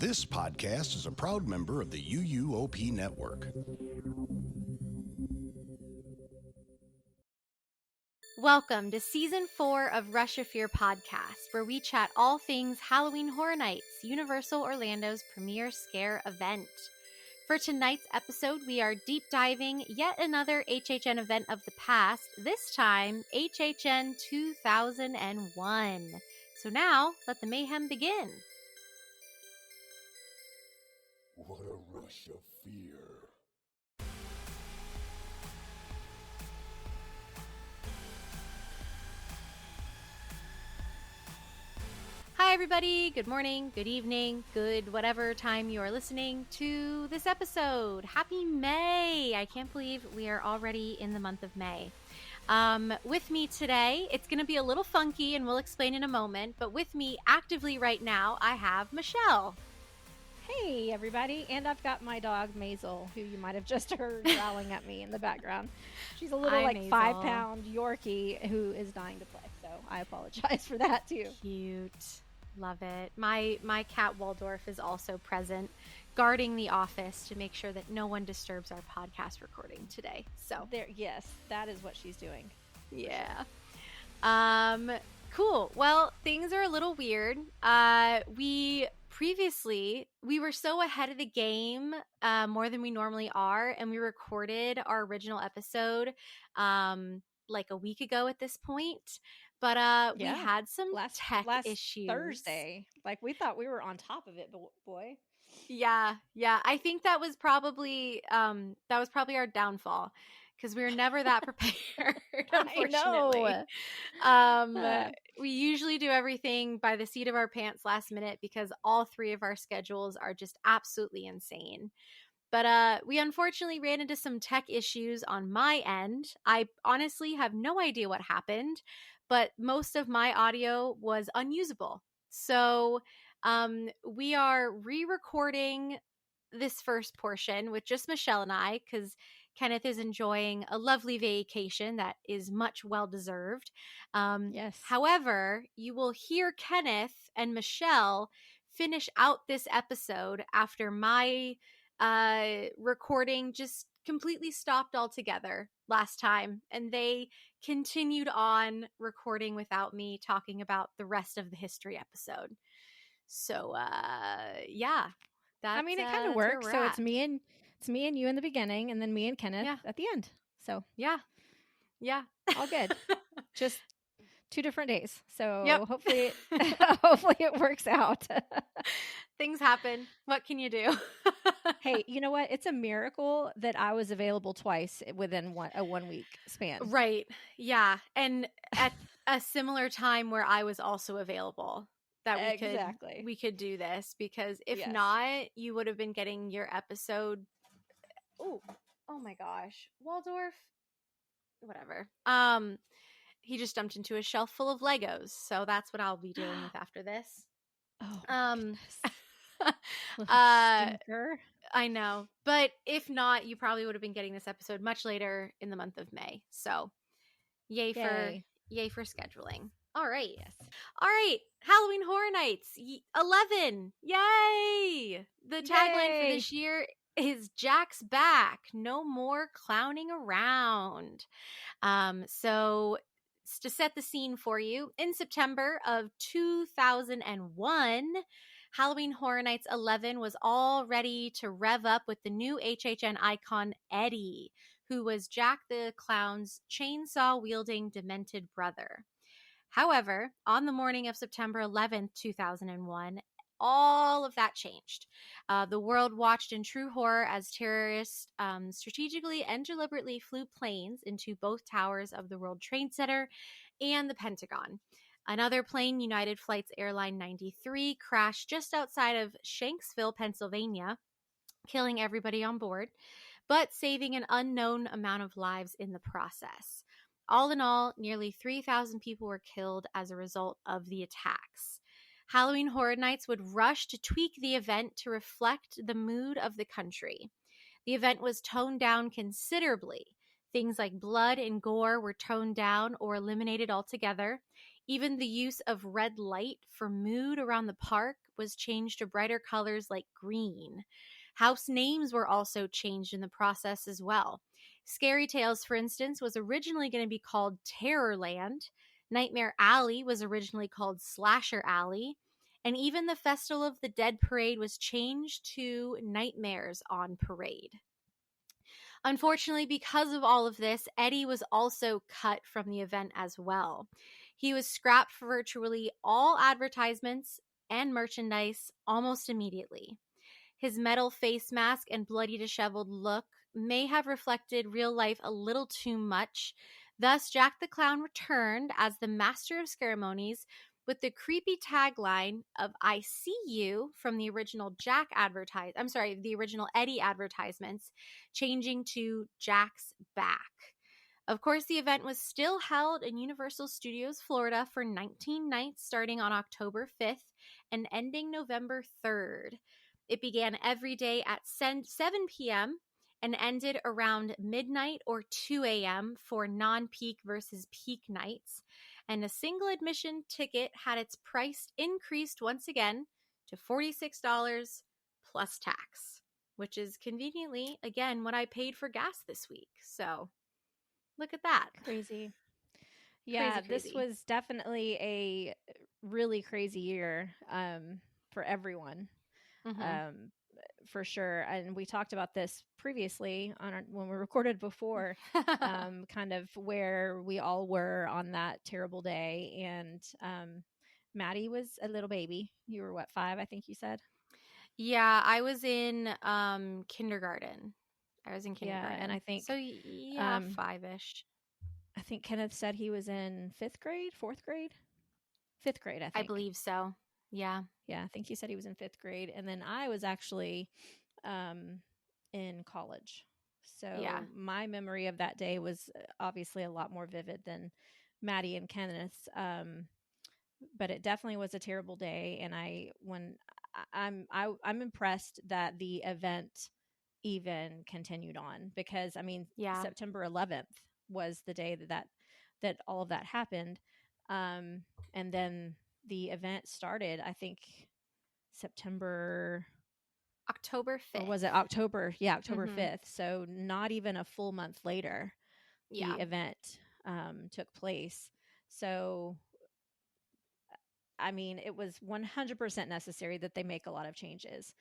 This podcast is a proud member of the UUOP Network. Welcome to Season 4 of Rush of Fear podcast, where we chat all things Halloween Horror Nights, Universal Orlando's premier scare event. For tonight's episode, we are deep diving yet another HHN event of the past, this time HHN 2001. So now, let the mayhem begin. What a rush of fear. Hi everybody, good morning, good evening, good whatever time you are listening to this episode. Happy May! I can't believe we are already in the month of May. With me today, it's going to be a little funky and we'll explain in a moment, but with me actively right now, I have Michelle. Hey everybody, and I've got my dog Maisel, who you might have just heard growling at me in the background. She's a little Hi, like Maisel. 5-pound Yorkie who is dying to play, so I apologize for that too. Cute. Love it. My cat Waldorf is also present, guarding the office to make sure that no one disturbs our podcast recording today. So Yes, that is what she's doing. yeah. Cool. Well, things are a little weird. We were so ahead of the game, more than we normally are, and we recorded our original episode, like a week ago at this point. But we had some tech issues. Thursday. Like we thought we were on top of it, boy. Yeah. I think that was probably our downfall, because we were never that prepared, unfortunately. I know. We usually do everything by the seat of our pants last minute because all three of our schedules are just absolutely insane. But we unfortunately ran into some tech issues on my end. I honestly have no idea what happened, but most of my audio was unusable. So we are re-recording this first portion with just Michelle and I, because Kenneth is enjoying a lovely vacation that is much well-deserved. Yes. However, you will hear Kenneth and Michelle finish out this episode after my recording just completely stopped altogether last time, and they continued on recording without me talking about the rest of the history episode. So yeah, that's, I mean, it kind of works. So it's me and you in the beginning, and then me and Kenneth at the end. So yeah, all good. Just 2 different days. So Yep. hopefully it works out. Things happen. What can you do? Hey, you know what? It's a miracle that I was available twice within a 1 week span. Right. Yeah. And at a similar time where I was also available, that we could do this, because if not, you would have been getting your episode. Oh my gosh. Waldorf. Whatever. He just dumped into a shelf full of Legos. So that's what I'll be dealing with after this. Oh, stinker. I know. But if not, you probably would have been getting this episode much later in the month of May. So yay for scheduling. All right. Yes. All right. Halloween Horror Nights 11. Yay! The tagline for this year is Jack's back. No more clowning around. So to set the scene for you, in September of 2001, Halloween Horror Nights 11 was all ready to rev up with the new HHN icon Eddie, who was Jack the Clown's chainsaw-wielding demented brother. However, on the morning of September 11th, 2001, all of that changed. The world watched in true horror as terrorists strategically and deliberately flew planes into both towers of the World Trade Center and the Pentagon. Another plane, United Flights Airline 93, crashed just outside of Shanksville, Pennsylvania, killing everybody on board, but saving an unknown amount of lives in the process. All in all, nearly 3,000 people were killed as a result of the attacks. Halloween Horror Nights would rush to tweak the event to reflect the mood of the country. The event was toned down considerably. Things like blood and gore were toned down or eliminated altogether. Even the use of red light for mood around the park was changed to brighter colors like green. House names were also changed in the process as well. Scary Tales, for instance, was originally going to be called Terrorland. Nightmare Alley was originally called Slasher Alley. And even the Festival of the Dead parade was changed to Nightmares on Parade. Unfortunately, because of all of this, Eddie was also cut from the event as well. He was scrapped for virtually all advertisements and merchandise almost immediately. His metal face mask and bloody, disheveled look may have reflected real life a little too much. Thus, Jack the Clown returned as the master of ceremonies with the creepy tagline of "I see you" from the original the original Eddie advertisements, changing to "Jack's back." Of course, the event was still held in Universal Studios Florida for 19 nights, starting on October 5th and ending November 3rd. It began every day at 7 p.m. and ended around midnight or 2 a.m. for non-peak versus peak nights. And a single admission ticket had its price increased once again to $46 plus tax, which is conveniently, again, what I paid for gas this week. So look at that. Crazy. Yeah, Crazy. this was definitely a really crazy year for everyone. Mhm. For sure. And we talked about this previously when we recorded before, kind of where we all were on that terrible day. And Maddy was a little baby. You were what, 5, I think you said? Yeah, I was in kindergarten. I was in kindergarten. Yeah, and I think so. Yeah, 5-ish. I think Kenneth said he was in 5th grade, 4th grade, 5th grade. I think. I believe so. Yeah. Yeah, I think he said he was in 5th grade, and then I was actually in college. So Yeah. my memory of that day was obviously a lot more vivid than Maddy and Kenneth's. But it definitely was a terrible day, and I'm impressed that the event even continued on, because I mean, Yeah. September 11th was the day that all of that happened, and then the event started, I think, October 5th. or was it October? Yeah, October Mhm. 5th. So not even a full month later, Yeah. the event took place. So, I mean, it was 100% necessary that they make a lot of changes.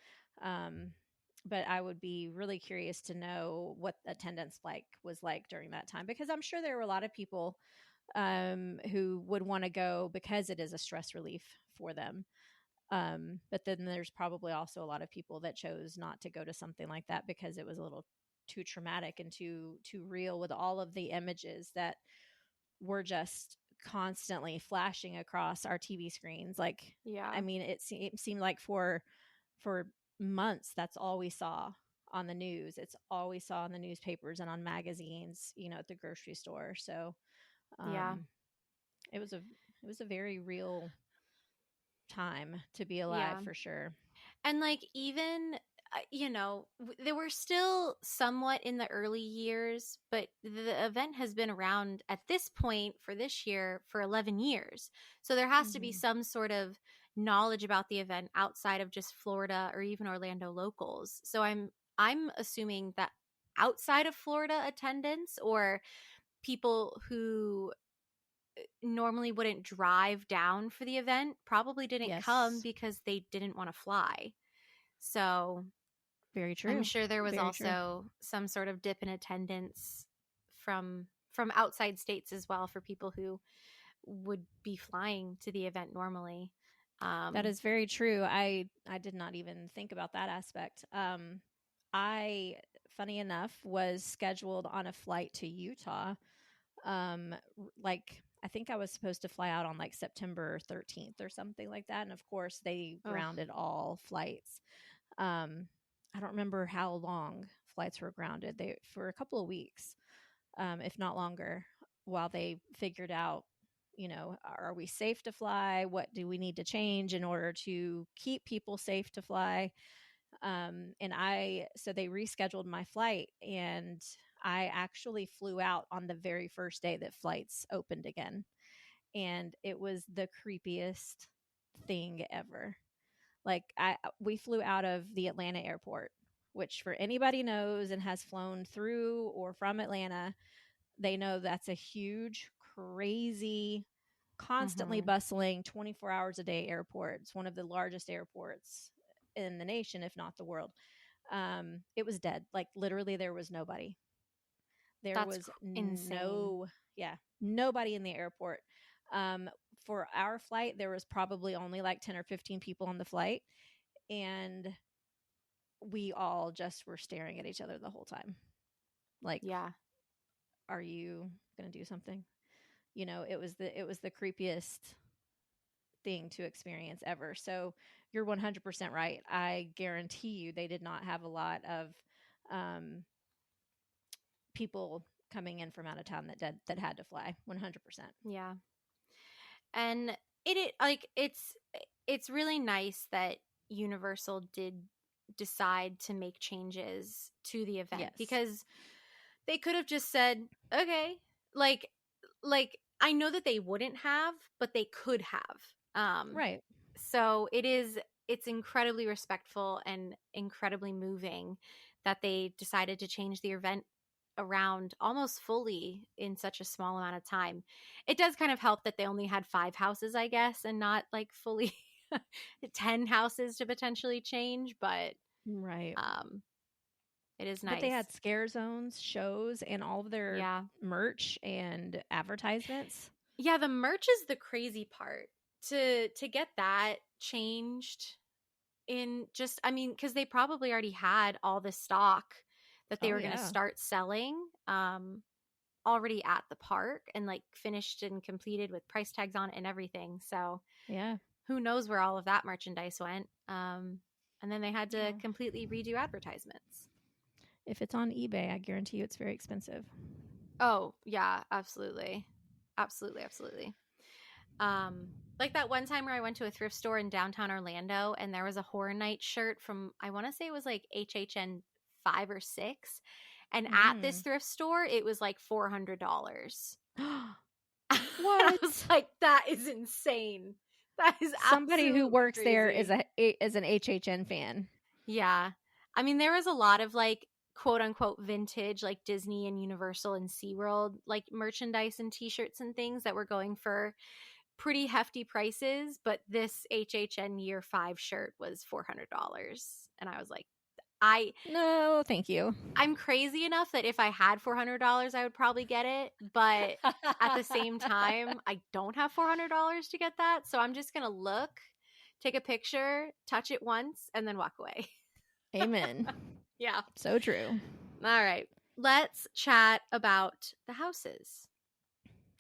But I would be really curious to know what attendance was like during that time, because I'm sure there were a lot of people who would want to go because it is a stress relief for them. But then there's probably also a lot of people that chose not to go to something like that because it was a little too traumatic and too real, with all of the images that were just constantly flashing across our TV screens. Like, Yeah. I mean, it seemed like for months, that's all we saw on the news. It's all we saw in the newspapers and on magazines, at the grocery store. So, Yeah. it was a very real time to be alive, Yeah. for sure. And like, even they were still somewhat in the early years, but the event has been around at this point for this year for 11 years. So there has to be some sort of knowledge about the event outside of just Florida or even Orlando locals. So I'm assuming that outside of Florida attendance, or people who normally wouldn't drive down for the event, probably didn't come Yes. because they didn't want to fly. So Very true. I'm sure there was Very true. also some sort of dip in attendance from outside states as well, for people who would be flying to the event normally. That is very true. I did not even think about that aspect. I, funny enough, was scheduled on a flight to Utah. Like, I think I was supposed to fly out on like September 13th or something like that. And of course, they grounded all flights. I don't remember how long flights were grounded. For a couple of weeks, if not longer, while they figured out, are we safe to fly? What do we need to change in order to keep people safe to fly? So they rescheduled my flight, and I actually flew out on the very first day that flights opened again. And it was the creepiest thing ever. Like we flew out of the Atlanta airport, which for anybody knows and has flown through or from Atlanta, they know that's a huge, crazy, constantly Mm-hmm. bustling 24 hours a day airport. It's one of the largest airports in the nation, if not the world. It was dead. Like literally there was nobody. There That's was insane. nobody in the airport. Um, for our flight, there was probably only like 10 or 15 people on the flight. And we all just were staring at each other the whole time. Like, Yeah. are you going to do something? You know, it was the creepiest thing to experience ever. So you're 100% right. I guarantee you they did not have a lot of um, people coming in from out of town that had to fly. 100%. Yeah. And it's really nice that Universal did decide to make changes to the event, Yes. because they could have just said, okay, like I know that they wouldn't have, but they could have. Right. So it's incredibly respectful and incredibly moving that they decided to change the event around almost fully in such a small amount of time. It does kind of help that they only had 5 houses, I guess, and not like fully 10 houses to potentially change, but Right. it is But they nice. had scare zones, shows, and all of their Yeah. merch and advertisements. Yeah, the merch is the crazy part. To get that changed in just, I mean, because they probably already had all the stock that they Oh, were going to yeah. start selling already at the park, and like finished and completed with price tags on it and everything. So Yeah. who knows where all of that merchandise went. And then they had to Oh. completely redo advertisements. If it's on eBay, I guarantee you it's very expensive. Oh, yeah, absolutely. Absolutely, absolutely. Like that one time where I went to a thrift store in downtown Orlando and there was a Horror Night shirt from, I want to say it was like HHN 5 or 6. And at this Mm. thrift store, it was like $400. I What? was like, that is insane. That is Somebody who absolutely works there is crazy. an HHN fan. Yeah. I mean, there was a lot of like quote unquote vintage, like Disney and Universal and SeaWorld, like merchandise and t-shirts and things that were going for pretty hefty prices, but this HHN year 5 shirt was $400. And I was like, No, thank you. I'm crazy enough that if I had $400, I would probably get it, but at the same time, I don't have $400 to get that, so I'm just going to look, take a picture, touch it once, and then walk away. Amen. Yeah. So true. All right. Let's chat about the houses.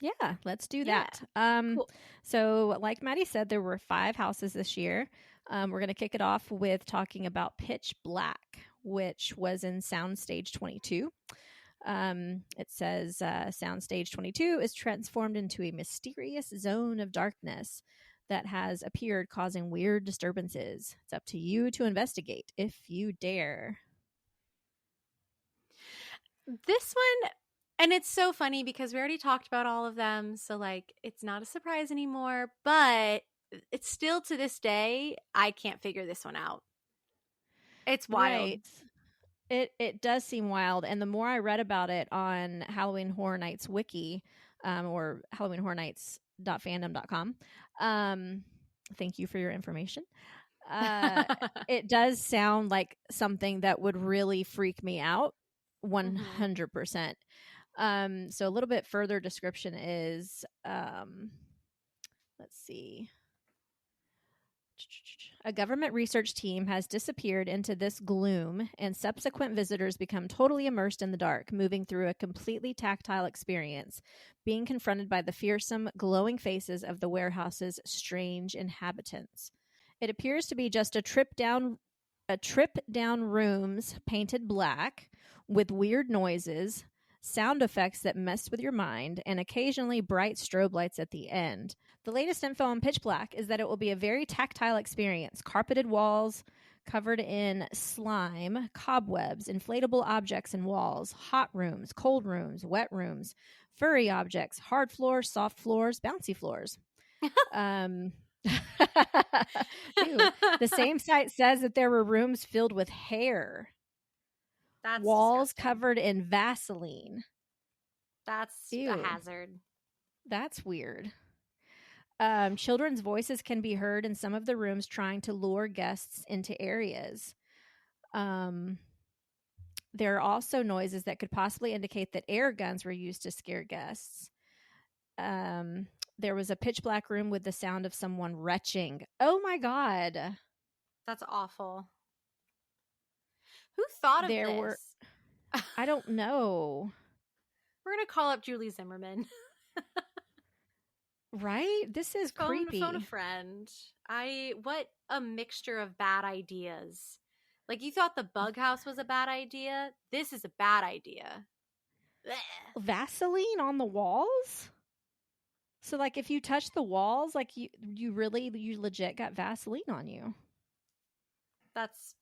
Yeah, let's do Yeah. that. Cool. So, like Maddie said, there were 5 houses this year. We're going to kick it off with talking about Pitch Black, which was in Soundstage 22. It says Soundstage 22 is transformed into a mysterious zone of darkness that has appeared, causing weird disturbances. It's up to you to investigate if you dare. This one, and it's so funny because we already talked about all of them, so like it's not a surprise anymore, but it's still to this day I can't figure this one out. It's wild. Right. It does seem wild, and the more I read about it on Halloween Horror Nights wiki, or HalloweenHorrorNights.fandom.com, thank you for your information. It does sound like something that would really freak me out, 100%. So a little bit further description is, let's see. A government research team has disappeared into this gloom, and subsequent visitors become totally immersed in the dark, moving through a completely tactile experience, being confronted by the fearsome, glowing faces of the warehouse's strange inhabitants. It appears to be just a trip down rooms painted black with weird noises, sound effects that mess with your mind, and occasionally bright strobe lights at the end. The latest info on Pitch Black is that it will be a very tactile experience. Carpeted walls covered in slime, cobwebs, inflatable objects and walls, hot rooms, cold rooms, wet rooms, furry objects, hard floors, soft floors, bouncy floors. Ew. The same site says that there were rooms filled with hair, That's walls disgusting. covered in Vaseline. That's a Ew. hazard. That's weird. Children's voices can be heard in some of the rooms trying to lure guests into areas. There are also noises that could possibly indicate that air guns were used to scare guests. There was a pitch black room with the sound of someone retching. Oh my God. That's awful. Who thought of There this? were, I don't know. We're going to call up Julie Zimmerman. Right? This is creepy. Phone a friend. What a mixture of bad ideas. Like, you thought the bug house was a bad idea? This is a bad idea. Blech. Vaseline on the walls? So, like, if you touch the walls, like, you legit got Vaseline on you. That's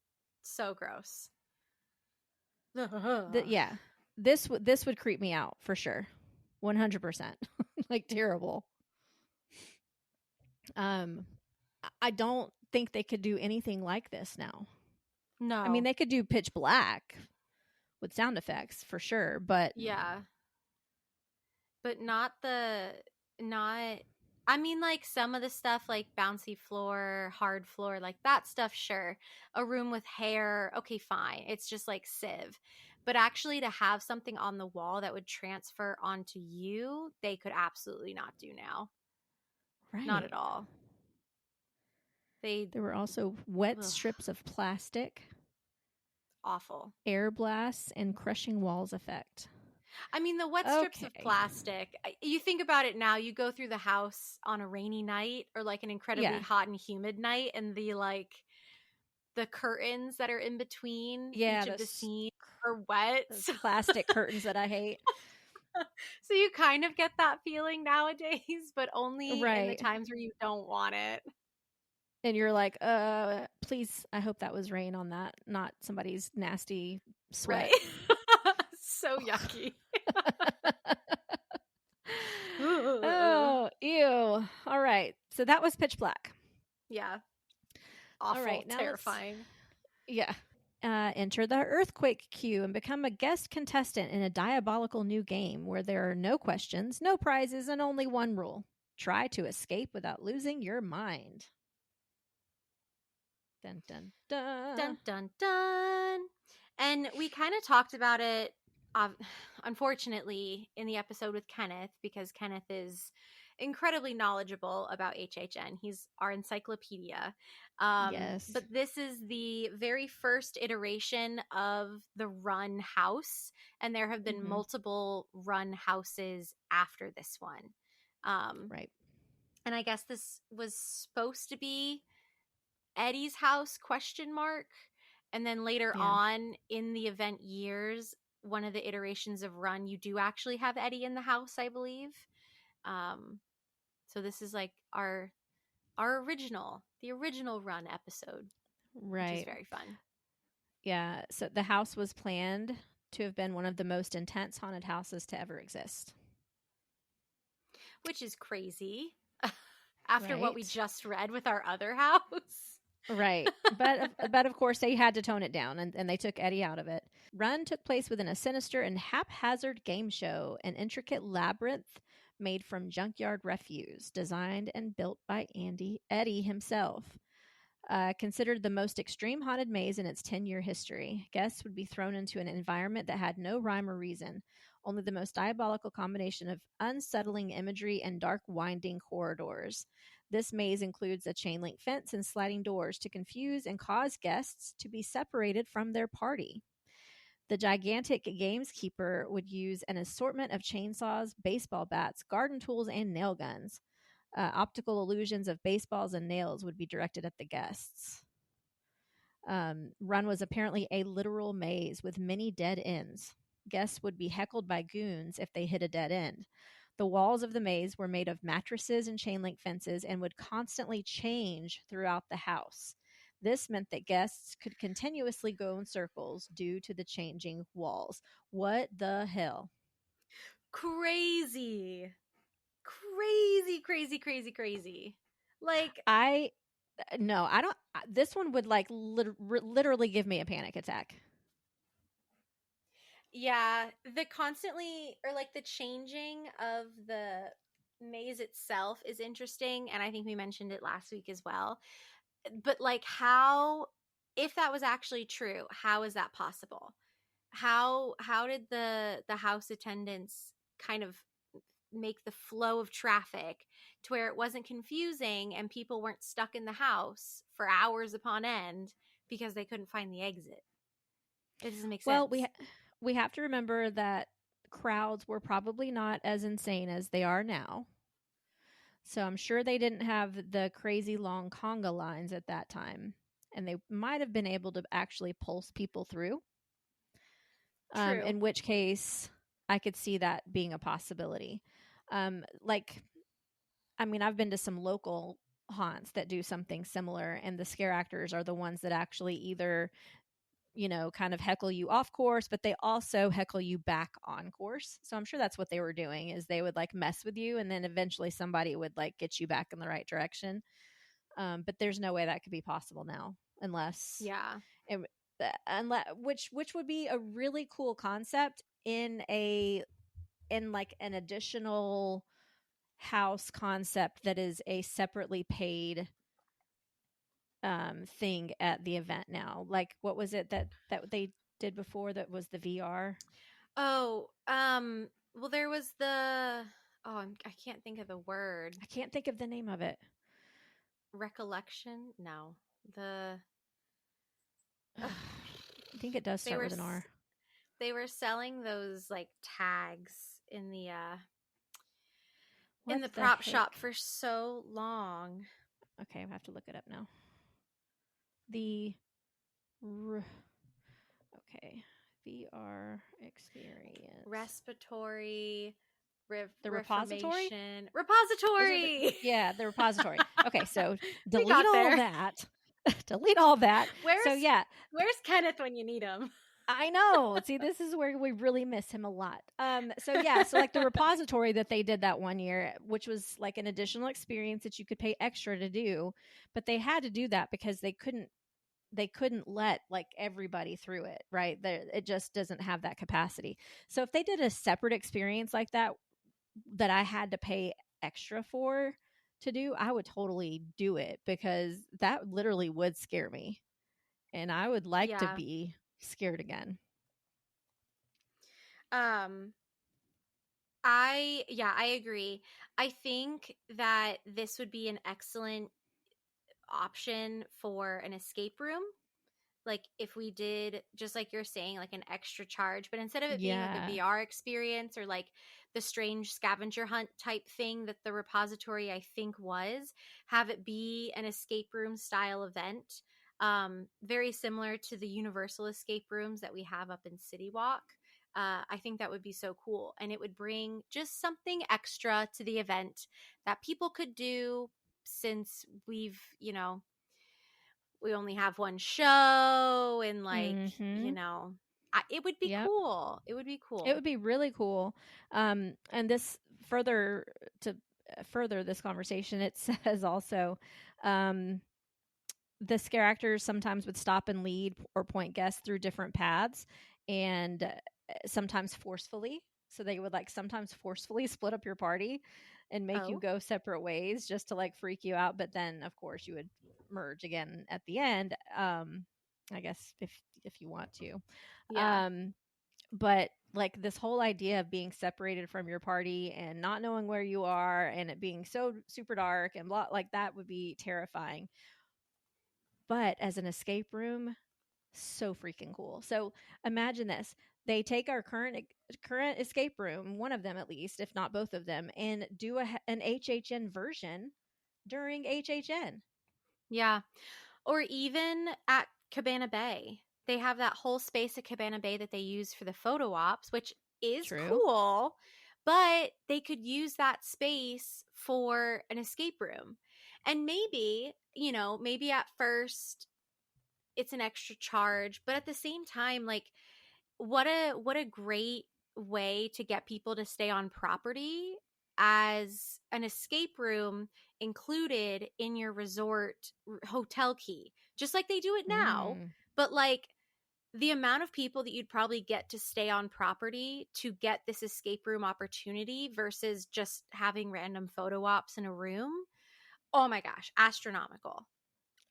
so gross. Yeah. This would creep me out for sure. 100%. Like, terrible. I don't think they could do anything like this now. No. I mean, they could do pitch black with sound effects for sure, but yeah. But I mean, like, some of the stuff, like bouncy floor, hard floor, like that stuff, sure. A room with hair, okay, fine. It's just like sieve. But actually, to have something on the wall that would transfer onto you, they could absolutely not do now. right. Not at all. There were also wet Ugh. strips of plastic, Awful. air blasts, and crushing walls effect. I mean, the wet strips of plastic, you think about it now, you go through the house on a rainy night or like an incredibly hot and humid night, and the curtains that are in between each of the scenes are wet. Those plastic curtains that I hate. So you kind of get that feeling nowadays, but only in the Right. times where you don't want it. And you're like, please, I hope that was rain on that, not somebody's nasty sweat. Right? So yucky. Oh, ew. All right. So that was pitch black. Yeah. Awful. All right, now terrifying. Yeah. Enter the earthquake queue and become a guest contestant in a diabolical new game where there are no questions, no prizes, and only one rule. Try to escape without losing your mind. Dun, dun, dun. Dun, dun, dun. And we kind of talked about it, unfortunately, in the episode with Kenneth, because Kenneth is incredibly knowledgeable about HHN. He's our encyclopedia. Yes. But this is the very first iteration of the run house, and there have been multiple run houses after this one. Right. And I guess this was supposed to be Eddie's house, ? And then later on in the event years, one of the iterations of Run, you do actually have Eddie in the house, I believe. So this is like our original, the original Run episode. Right. Which is very fun. Yeah. So the house was planned to have been one of the most intense haunted houses to ever exist. Which is crazy. After what we just read with our other house. Right. But of course they had to tone it down and they took Eddie out of it. Run took place within a sinister and haphazard game show, an intricate labyrinth made from junkyard refuse, designed and built by Eddie himself. Considered the most extreme haunted maze in its 10-year history, guests would be thrown into an environment that had no rhyme or reason, only the most diabolical combination of unsettling imagery and dark winding corridors. This maze includes a chain link fence and sliding doors to confuse and cause guests to be separated from their party. The gigantic gameskeeper would use an assortment of chainsaws, baseball bats, garden tools, and nail guns. Optical illusions of baseballs and nails would be directed at the guests. Run was apparently a literal maze with many dead ends. Guests would be heckled by goons if they hit a dead end. The walls of the maze were made of mattresses and chain link fences and would constantly change throughout the house. This meant that guests could continuously go in circles due to the changing walls. What the hell? Crazy. Crazy, crazy, crazy, crazy. Like, I no, I don't. This one would like literally give me a panic attack. yeah, the constantly or like the changing of the maze itself is interesting, and I think we mentioned it last week as well. But like, how, if that was actually true, how is that possible? How did the house attendants kind of make the flow of traffic to where it wasn't confusing and people weren't stuck in the house for hours upon end because they couldn't find the exit? It doesn't make Well, sense. we have to remember that crowds were probably not as insane as they are now. So I'm sure they didn't have the crazy long conga lines at that time, and they might have been able to actually pulse people through. True. In which case, I could see that being a possibility. Like, I mean, I've been to some local haunts that do something similar, and the scare actors are the ones that actually either, kind of heckle you off course, but they also heckle you back on course. So I'm sure that's what they were doing, is they would like mess with you, and then eventually somebody would like get you back in the right direction. But there's no way that could be possible now, unless Yeah. it, unless which would be a really cool concept in like an additional house concept that is a separately paid thing at the event now. Like, what was it that they did before that was the VR? Oh, well, there was I can't think of the word. I can't think of the name of it. Recollection? No. The ugh, I think it does they start were with an R. they were selling those like tags in What the the prop shop heck? for so long. Okay, I have to look it up now. The okay, VR experience. Respiratory The repository? reformation Those are the repository. the repository. Okay, so We delete got all there. that. Delete all that. So Where's yeah, where's Kenneth when you need him? I know. See, this is where we really miss him a lot. So yeah, so like the repository that they did that one year, which was like an additional experience that you could pay extra to do, but they had to do that because they couldn't let like everybody through it, right? It just doesn't have that capacity. So if they did a separate experience like that I had to pay extra for to do, I would totally do it because that literally would scare me. And I would like to Yeah. be scared again. Um I agree. I think that this would be an excellent option for an escape room. Like if we did, just like you're saying, like an extra charge, but instead of it being like a Yeah. VR experience or like the strange scavenger hunt type thing that the repository I think was, have it be an escape room style event. Very similar to the universal escape rooms that we have up in City Walk. I think that would be so cool, and it would bring just something extra to the event that people could do, since we only have one show, and like, Mhm. it would be Yep. cool. It would be It cool. would be really cool. And this further to further this conversation, it says also um the scare actors sometimes would stop and lead or point guests through different paths, and sometimes forcefully. So they would like sometimes forcefully split up your party and make you Oh, go separate ways just to like freak you out. But then, of course, you would merge again at the end. I guess if you want to. yeah. Um, but like this whole idea of being separated from your party and not knowing where you are and it being so super dark and blah, like that would be terrifying. But as an escape room, so freaking cool. So imagine this. They take our current escape room, one of them at least, if not both of them, and do an HHN version during HHN. Yeah. Or even at Cabana Bay. They have that whole space at Cabana Bay that they use for the photo ops, which is True. cool, but they could use that space for an escape room. And maybe at first it's an extra charge, but at the same time, like, what a great way to get people to stay on property. As an escape room, included in your resort hotel key, just like they do it now. Mm. But like the amount of people that you'd probably get to stay on property to get this escape room opportunity versus just having random photo ops in a room. Oh my gosh, astronomical.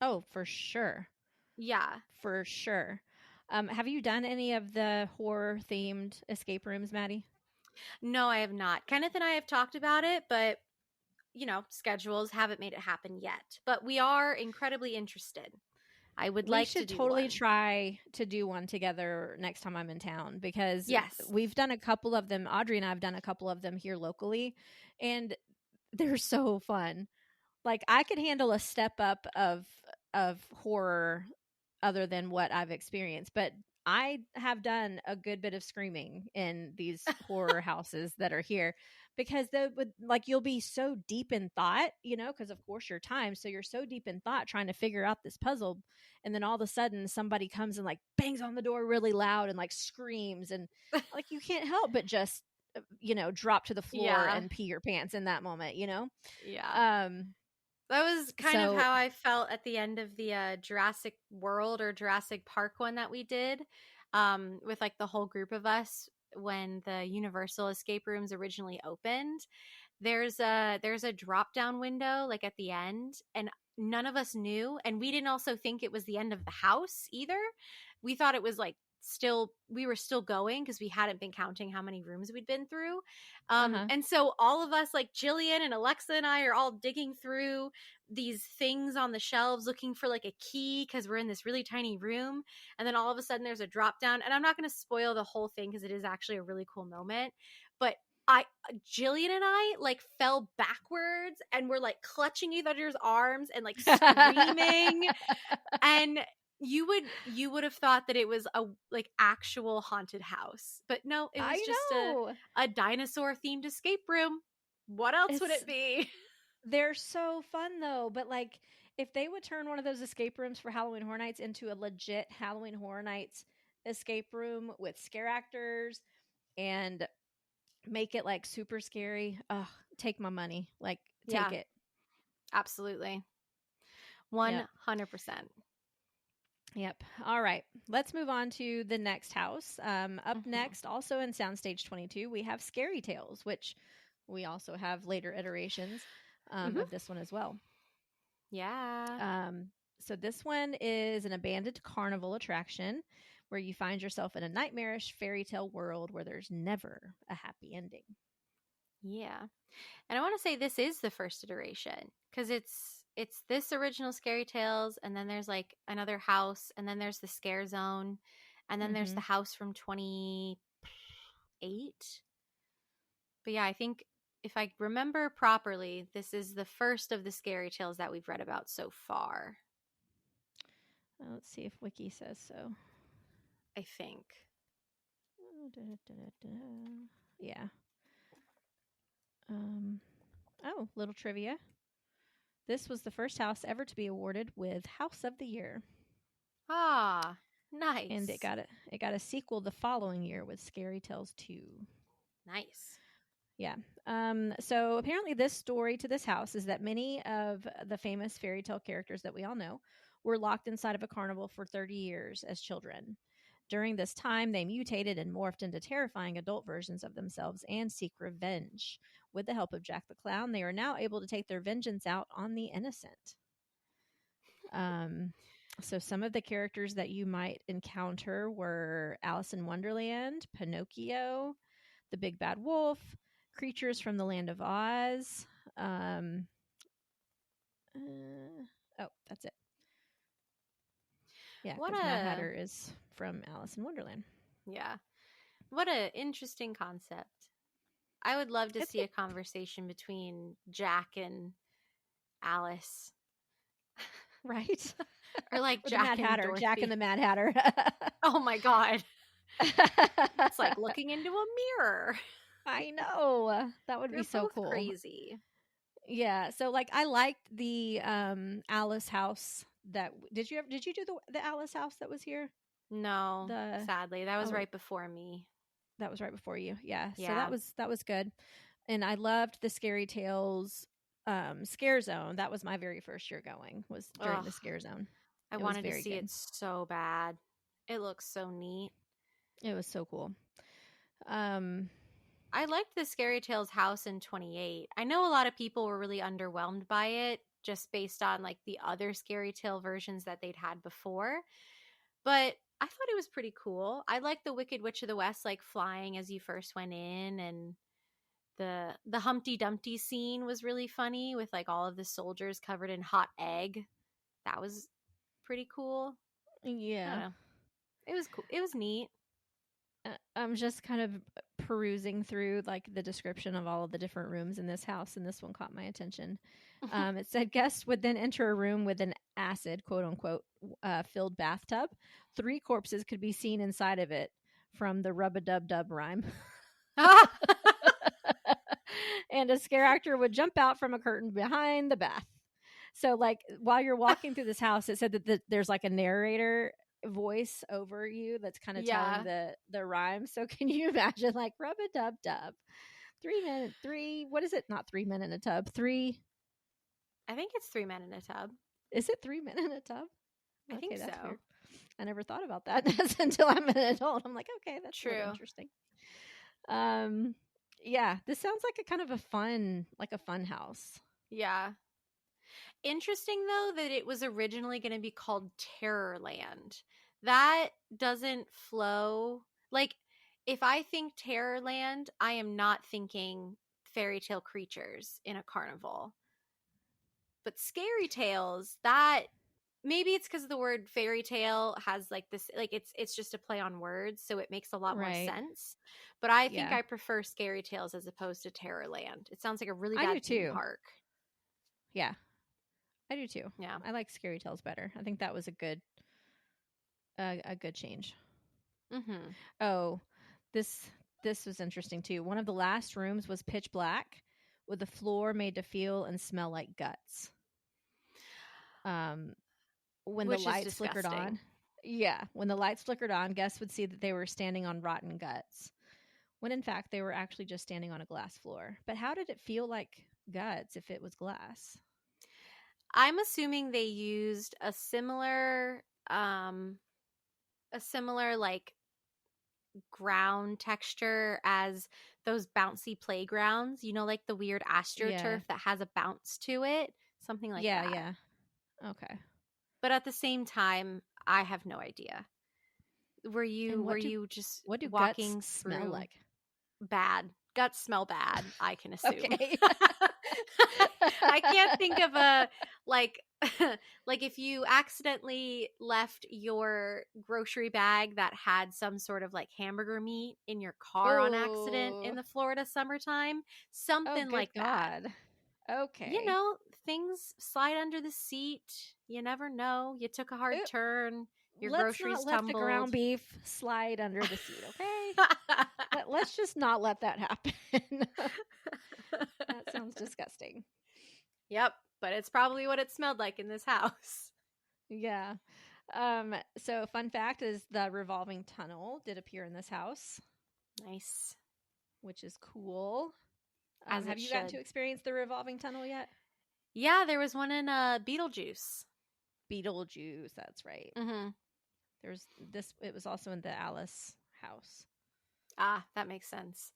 Oh, for sure. Yeah. For sure. Have you done any of the horror themed escape rooms, Maddie? No, I have not. Kenneth and I have talked about it, but schedules haven't made it happen yet. But we are incredibly interested. I would We like to should do totally one. try to do one together next time I'm in town, because Yes. we've done a couple of them. Audrey and I have done a couple of them here locally, and they're so fun. Like, I could handle a step up of horror other than what I've experienced, but I have done a good bit of screaming in these horror houses that are here, because they would, like, you'll be so deep in thought, because of course you're timed, so you're so deep in thought trying to figure out this puzzle, and then all of a sudden somebody comes and like bangs on the door really loud and like screams, and like you can't help but just drop to the floor Yeah. and pee your pants in that moment. Yeah. That was kind of So how I felt at the end of the Jurassic World or Jurassic Park one that we did, with like the whole group of us when the Universal escape rooms originally opened. There's a drop down window like at the end, and none of us knew, and we didn't also think it was the end of the house either. We thought it was like we were still going because we hadn't been counting how many rooms we'd been through. And so all of us, like Jillian and Alexa and I, are all digging through these things on the shelves looking for like a key because we're in this really tiny room, and then all of a sudden there's a drop down, and I'm not going to spoil the whole thing because it is actually a really cool moment, but Jillian and I like fell backwards and were like clutching each other's arms and like screaming. And you would have thought that it was a like actual haunted house, but no, it was I just know. a dinosaur themed escape room. What else would it be? They're so fun though, but like if they would turn one of those escape rooms for Halloween Horror Nights into a legit Halloween Horror Nights escape room with scare actors and make it like super scary, take my money. Like, take Yeah, it. absolutely. Yep. 100%. Yep. All right. Let's move on to the next house. Up next, also in Soundstage 22, we have Scary Tales, which we also have later iterations of this one as well. Yeah. So this one is an abandoned carnival attraction where you find yourself in a nightmarish fairy tale world where there's never a happy ending. Yeah. And I want to say this is the first iteration because it's this original Scary Tales, and then there's like another house, and then there's the Scare Zone, and then there's the house from 28. But yeah, I think if I remember properly, this is the first of the Scary Tales that we've read about so far. Let's see if Wiki says so. I think. Yeah. Little trivia. This was the first house ever to be awarded with House of the Year. Ah, nice. And it got a sequel the following year with Scary Tales 2. Nice. Yeah. So apparently this story to this house is that many of the famous fairy tale characters that we all know were locked inside of a carnival for 30 years as children. During this time, they mutated and morphed into terrifying adult versions of themselves and seek revenge. With the help of Jack the Clown, they are now able to take their vengeance out on the innocent. So some of the characters that you might encounter were Alice in Wonderland, Pinocchio, the Big Bad Wolf, creatures from the Land of Oz. That's it. Yeah, because Mad Hatter is from Alice in Wonderland. Yeah. What an interesting concept. I would love to see a conversation between Jack and Alice. Right? Or like or Jack the Mad and Hatter. Dorothy. Jack and the Mad Hatter. Oh my God. It's like looking into a mirror. I know. That would They're be so both cool. Crazy. Yeah. So like I liked the Alice house that did you do the Alice house that was here? No. Sadly. That was right before me. That was right before you. Yeah. So that was good. And I loved the Scary Tales Scare Zone. That was my very first year going, was during Ugh, the Scare Zone. I It was wanted to very see good. it so bad. It looks so neat. It was so cool. Um, I liked the Scary Tales house in 28. I know a lot of people were really underwhelmed by it just based on like the other Scary Tale versions that they'd had before, but I thought it was pretty cool. I liked the Wicked Witch of the West like flying as you first went in, and the Humpty Dumpty scene was really funny with like all of the soldiers covered in hot egg. That was pretty cool. I don't yeah. know. It was cool. It was neat. I'm just kind of perusing through like the description of all of the different rooms in this house, and this one caught my attention. It said guests would then enter a room with an acid, quote unquote, filled bathtub. 3 corpses could be seen inside of it from the rub a dub dub rhyme. And a scare actor would jump out from a curtain behind the bath. So, like, while you're walking through this house, it said that there's like a narrator voice over you that's kind of Yeah. telling the rhyme. So, can you imagine, like, rub a dub dub, 3 minute, what is it? Not 3 men in a tub. I think it's 3 men in a tub. Is it 3 men in a tub? I think That's so. weird. I never thought about that until I'm an adult. I'm like, okay, that's True. really interesting. Yeah, this sounds like a kind of a fun house. Yeah. Interesting though that it was originally going to be called Terrorland. That doesn't flow. Like, if I think Terrorland, I am not thinking fairy tale creatures in a carnival. But Scary Tales, that maybe it's because the word fairy tale has like this, like it's just a play on words, so it makes a lot more Right. sense. But I think Yeah. I prefer Scary Tales as opposed to Terrorland. It sounds like a really I do bad theme too. park. Yeah, I do too. Yeah. I like Scary Tales better. I think that was a good change. Mm-hmm. Oh, this was interesting too. One of the last rooms was pitch black, with the floor made to feel and smell like guts. When Which the is lights flickered disgusting. on, yeah, when the lights flickered on, guests would see that they were standing on rotten guts, when in fact they were actually just standing on a glass floor. But how did it feel like guts if it was glass? I'm assuming they used a similar like ground texture as those bouncy playgrounds, you know, like the weird astroturf that has a bounce to it, something like that. Yeah. Okay. But at the same time, I have no idea. Were you just what do walking guts smell through like? bad? Guts smell bad, I can assume. Okay. I can't think of a like like if you accidentally left your grocery bag that had some sort of like hamburger meat in your car on accident in the Florida summertime, something good like that. God. Okay. You know, things slide under the seat. You never know. You took a hard turn. Your groceries not let tumbled. the ground beef slide under the seat, okay? Let's just not let that happen. That sounds disgusting. Yep, but it's probably what it smelled like in this house. Yeah. So fun fact is the revolving tunnel did appear in this house. Nice. Which is cool. As have you gotten to experience the revolving tunnel yet? Yeah, there was one in Beetlejuice. Beetlejuice, that's right. Mm-hmm. There's this. It was also in the Alice house. Ah, that makes sense.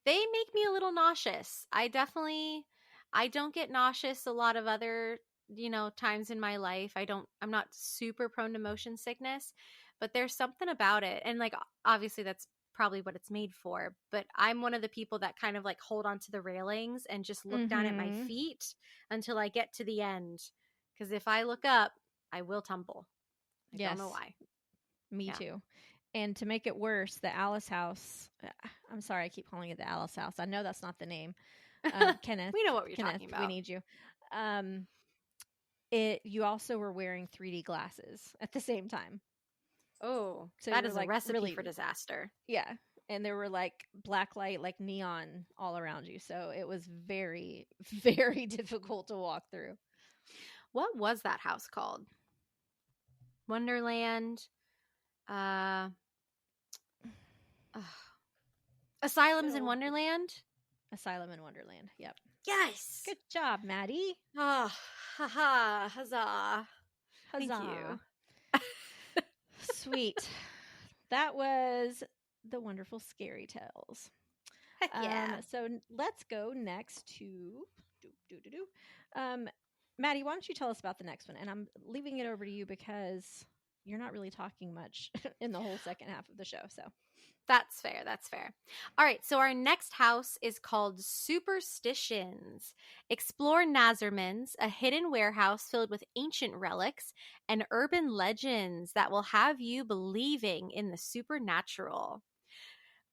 They make me a little nauseous. I don't get nauseous a lot of other, times in my life. I'm not super prone to motion sickness, but there's something about it. And like, obviously that's probably what it's made for, but I'm one of the people that kind of like hold onto the railings and just look down at my feet until I get to the end. Because if I look up, I will tumble. I don't know why. Me too. And to make it worse, the Alice house, I'm sorry, I keep calling it the Alice house. I know that's not the name. Kenneth. We know what you're talking about. We need you. You also were wearing 3D glasses at the same time. Oh, so that is like a recipe for disaster. Yeah. And there were like black light, like neon all around you. So it was very, very difficult to walk through. What was that house called? Wonderland. Asylums in Wonderland? Asylum in Wonderland. Yep. Yes. Good job, Maddy. Oh, haha, huzzah. Thank Huzzah. you. Sweet. That was the wonderful Scary Tales. Heck yeah. So let's go next to Maddy, why don't you tell us about the next one? And I'm leaving it over to you because you're not really talking much in the whole second half of the show. So That's fair. That's fair. All right. So our next house is called Superstitions. Explore Nazarman's, a hidden warehouse filled with ancient relics and urban legends that will have you believing in the supernatural.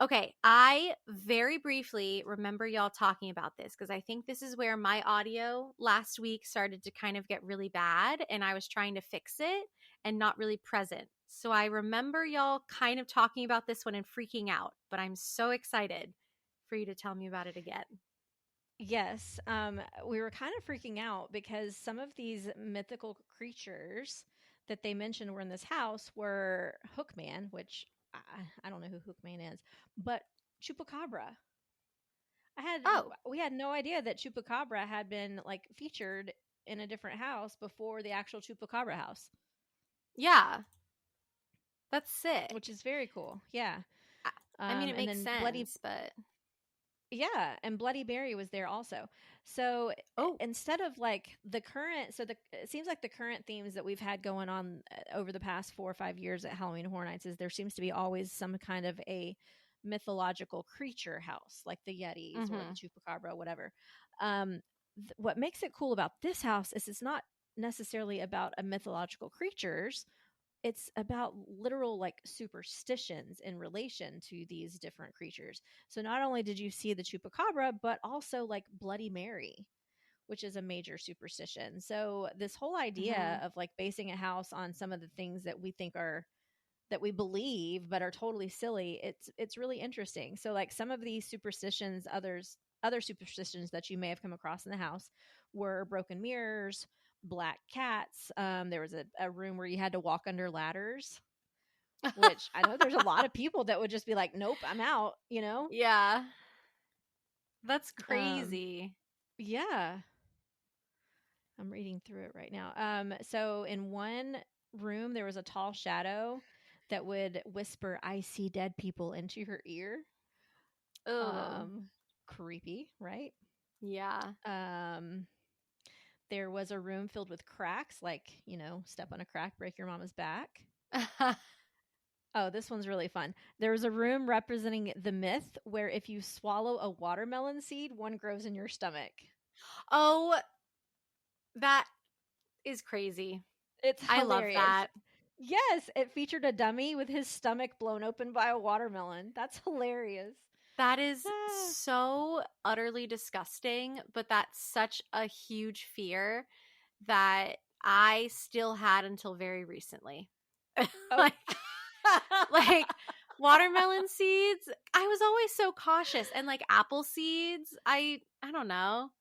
Okay, I very briefly remember y'all talking about this because I think this is where my audio last week started to kind of get really bad and I was trying to fix it and not really present. So I remember y'all kind of talking about this one and freaking out, but I'm so excited for you to tell me about it again. yes, we were kind of freaking out because some of these mythical creatures that they mentioned were in this house were Hookman, which I don't know who Hookman is, but Chupacabra. Oh, We had no idea that Chupacabra had been like featured in a different house before the actual Chupacabra house, yeah, that's sick. which is very cool. Yeah. I mean, it And makes then sense, but yeah, and Bloody Mary was there also. So oh, instead of like the current, it seems like the current themes that we've had going on over the past 4 or 5 years at Halloween Horror Nights is there seems to be always some kind of a mythological creature house, like the Yetis or the mm-hmm, Chupacabra, whatever. What makes it cool about this house is it's not necessarily about a mythological creatures, it's about literal like superstitions in relation to these different creatures. So not only did you see the chupacabra, but also like Bloody Mary, which is a major superstition. So this whole mm-hmm. idea of like basing a house on some of the things that we think are that we believe but are totally silly, it's really interesting. So like some of these superstitions, other superstitions that you may have come across in the house were broken mirrors, black cats. There was a room where you had to walk under ladders, which I know there's a lot of people that would just be like, nope, I'm out, you know? Yeah, that's Um, crazy. yeah, I'm reading through it right now. So in one room, there was a tall shadow that would whisper, I see dead people into your ear. Oh, Um, Creepy, right? yeah. Um, there was a room filled with cracks, like, step on a crack, break your mama's back. Oh, this one's really fun. There was a room representing the myth where if you swallow a watermelon seed, one grows in your stomach. Oh, that is crazy. It's I love hilarious. that. Yes, it featured a dummy with his stomach blown open by a watermelon. That's hilarious. That is Ah. so utterly disgusting, but that's such a huge fear that I still had until very recently. Oh. like, like watermelon seeds, I was always so cautious, and like apple seeds, I don't know.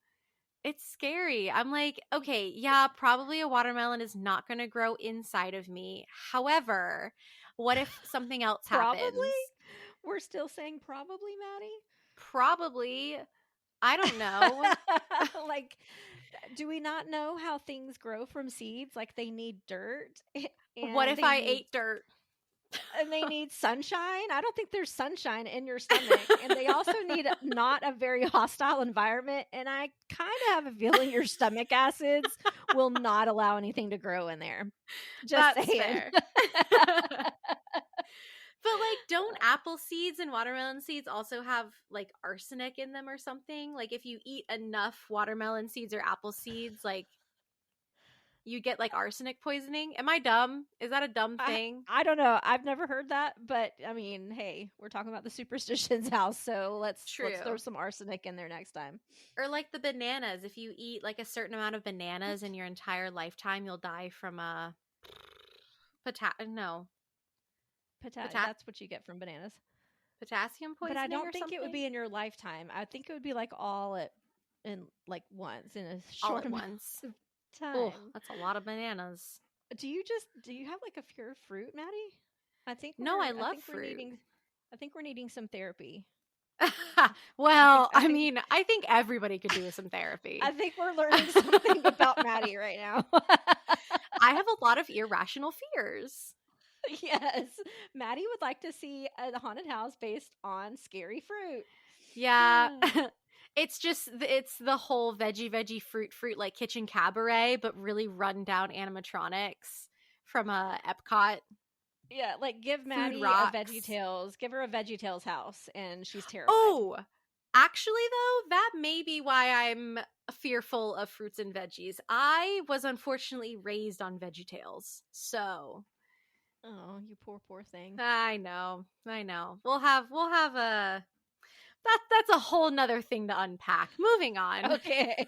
It's scary. I'm like, okay, yeah, probably a watermelon is not going to grow inside of me. However, what if something else Probably? happens? We're still saying probably, Maddie? Probably. I don't know. Like, do we not know how things grow from seeds? Like, they need dirt What and if they I need ate dirt? sunshine. I don't think there's sunshine in your stomach. And they also need not a very hostile environment. And I kind of have a feeling your stomach acids will not allow anything to grow in there. Just That's saying. fair. But like, don't apple seeds and watermelon seeds also have like arsenic in them or something? Like, if you eat enough watermelon seeds or apple seeds, like you get like arsenic poisoning. Am I dumb? Is that a dumb I, thing? I don't know. I've never heard that, but I mean, hey, we're talking about the superstitions house, so let's throw True. some arsenic in there next time. Or like the bananas. If you eat like a certain amount of bananas What? in your entire lifetime, you'll die from a no That's what you get from bananas. potassium But I poisoning don't or think it would something. be in your lifetime. I think it would be like in like once in a All short at amount once. of Oh, time. that's a lot of bananas. Do you have like a fear of fruit, Maddie? No, I love fruit. I think we're needing some therapy. Well, I I think mean, I think everybody could do with some I therapy. think we're learning something about Maddy right now. I have a lot of irrational fears. Yes, Maddy would like to see a haunted house based on scary fruit. Yeah. It's the whole veggie fruit like kitchen cabaret, but really run down animatronics from Epcot. Yeah, like give Food Maddy a rocks. VeggieTales, give her a VeggieTales house, and she's terrified. Oh, actually though, that may be why I'm fearful of fruits and veggies. I was unfortunately raised on VeggieTales. So, Oh, you poor thing. I know. I know. We'll have a that's a whole nother thing to unpack. Moving on. Okay.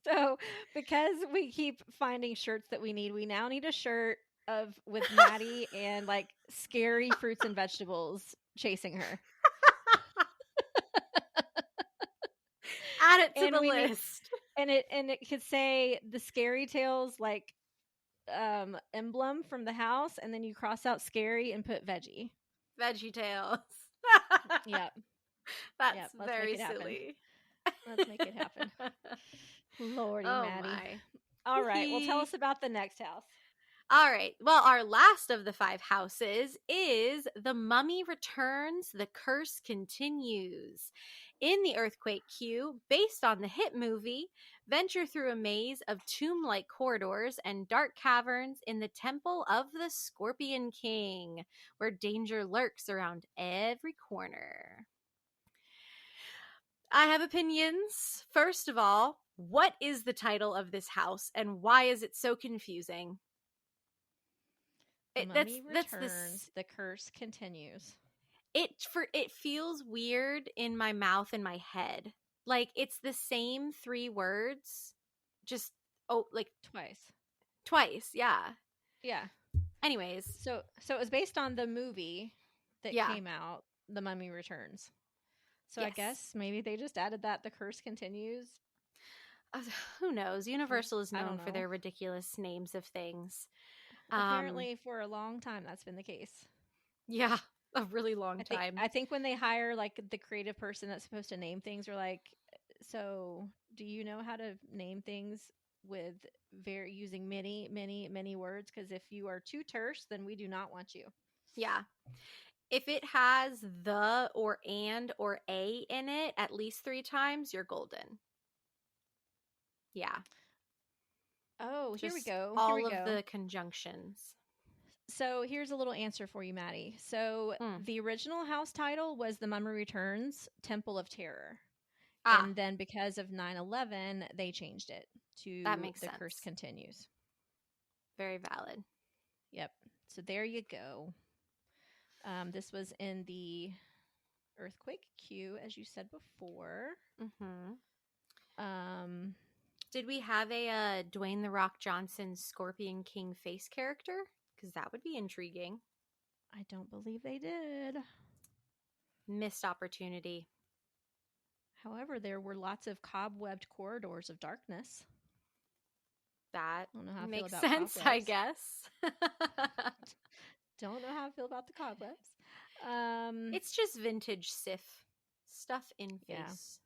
So, because we keep finding shirts that we now need a shirt of with Maddy and like scary fruits and vegetables chasing her. Add it to And the we need list. and it could say the scary tales like emblem from the house, and then you cross out scary and put veggie. VeggieTales. Yep. That's Let's make very it happen. silly. Let's make it happen. Lordy Oh Maddy. my. All right. Well, tell us about the next house. All right. Well, our last of the 5 houses is The Mummy Returns, The Curse Continues. In the earthquake queue, based on the hit movie, venture through a maze of tomb like corridors and dark caverns in the Temple of the Scorpion King, where danger lurks around every corner. I have opinions. First of all, what is the title of this house and why is it so confusing? The It, Mummy that's this returns. The curse continues. it feels weird in my mouth and my head. Like it's the same 3 words, just like Twice. twice. Yeah. Yeah. Anyways, So it was based on the movie that yeah. came out, The Mummy Returns. So I Yes. guess maybe they just added that the curse continues. Uh, who knows? Universal is I don't known for know. their ridiculous names of things. Apparently, for a long time, that's been the case. Yeah, a really long I think time. I think when they hire like the creative person that's supposed to name things, are like, so do you know how to name things with using many words? Because if you are too terse, then we do not want you. Yeah. If it has the or and or a in it at least 3 times, you're golden. Yeah. Oh, here we Just go. Here we all of go. the conjunctions. So here's a little answer for you, Maddy. So the original house title was The Mummy Returns, Temple of Terror. And then because of 9/11, they changed it to that makes The sense. Curse Continues. Very valid. Yep. So there you go. This was in the earthquake queue, as you said before. Did we have a Dwayne The Rock Johnson Scorpion King face character? Because that would be intriguing. I don't believe they did. Missed opportunity. However, there were lots of cobwebbed corridors of darkness. That makes sense, cobwebs. I guess. Don't know how I feel about the cobwebs. It's just vintage Sif stuff in face.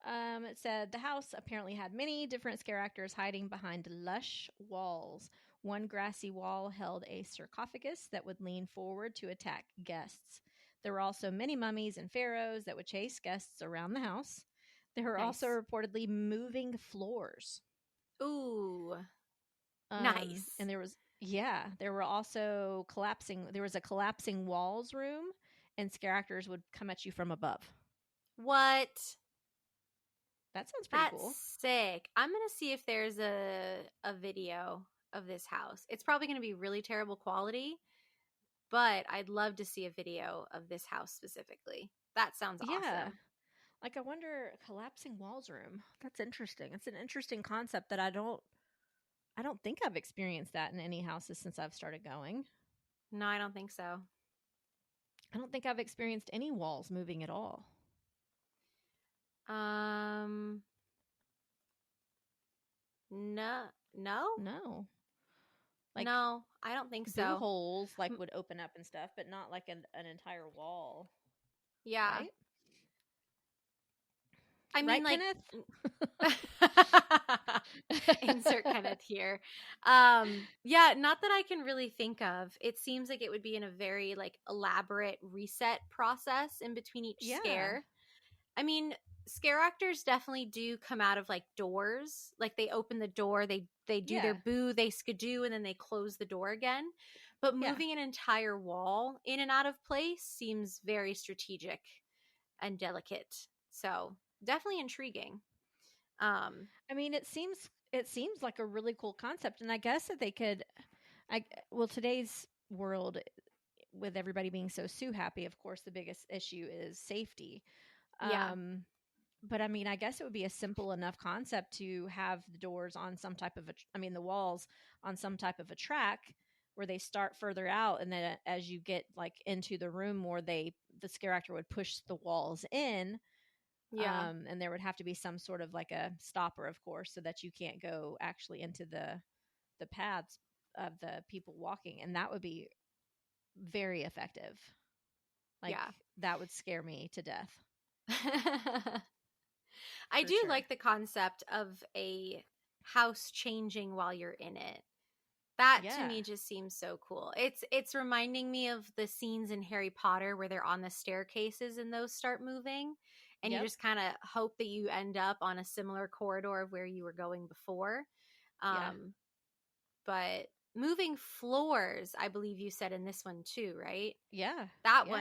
It said the house apparently had many different scare actors hiding behind lush walls. One grassy wall held a sarcophagus that would lean forward to attack guests. There were also many mummies and pharaohs that would chase guests around the house. There were also reportedly moving floors. Ooh. Nice. And there were also there was a collapsing walls room, and scare actors would come at you from above. What? That sounds pretty cool. That's sick. I'm going to see if there's a video of this house. It's probably going to be really terrible quality, but I'd love to see a video of this house specifically. That sounds awesome. Like I wonder, collapsing walls room. That's interesting. It's an interesting concept that I don't think I've experienced that in any houses since I've started going. No, I don't think so. I don't think I've experienced any walls moving at all. No. No. Like No, I don't think boo so. holes like M- would open up and stuff, but not like an entire wall, Yeah. right? I mean, Right, like, Kenneth? insert Kenneth here. Yeah, not that I can really think of. It seems like it would be in a very like elaborate reset process in between each Yeah. scare. I mean, scare actors definitely do come out of like doors. Like they open the door, they do their Yeah. boo, they skidoo, and then they close the door again. But Yeah. moving an entire wall in and out of place seems very strategic and delicate. So definitely intriguing. Um, I mean, it seems like a really cool concept, and I guess that they could I well, today's world with everybody being so sue happy, of course the biggest issue is safety. yeah, Um but I mean, I guess it would be a simple enough concept to have the doors on some type of the walls on some type of a track where they start further out, and then as you get like into the room more, the scare actor would push the walls in. yeah, And there would have to be some sort of like a stopper, of course, so that you can't go actually into the paths of the people walking, and that would be very effective. Like yeah. that would scare me to death I for do sure. like the concept of a house changing while you're in it. That to Yeah. me just seems so cool. It's reminding me of the scenes in Harry Potter where they're on the staircases and those start moving, and you Yep. just kind of hope that you end up on a similar corridor of where you were going before. Yeah. Um, but moving floors, I believe you said in this one too, right? Yeah. That Yeah.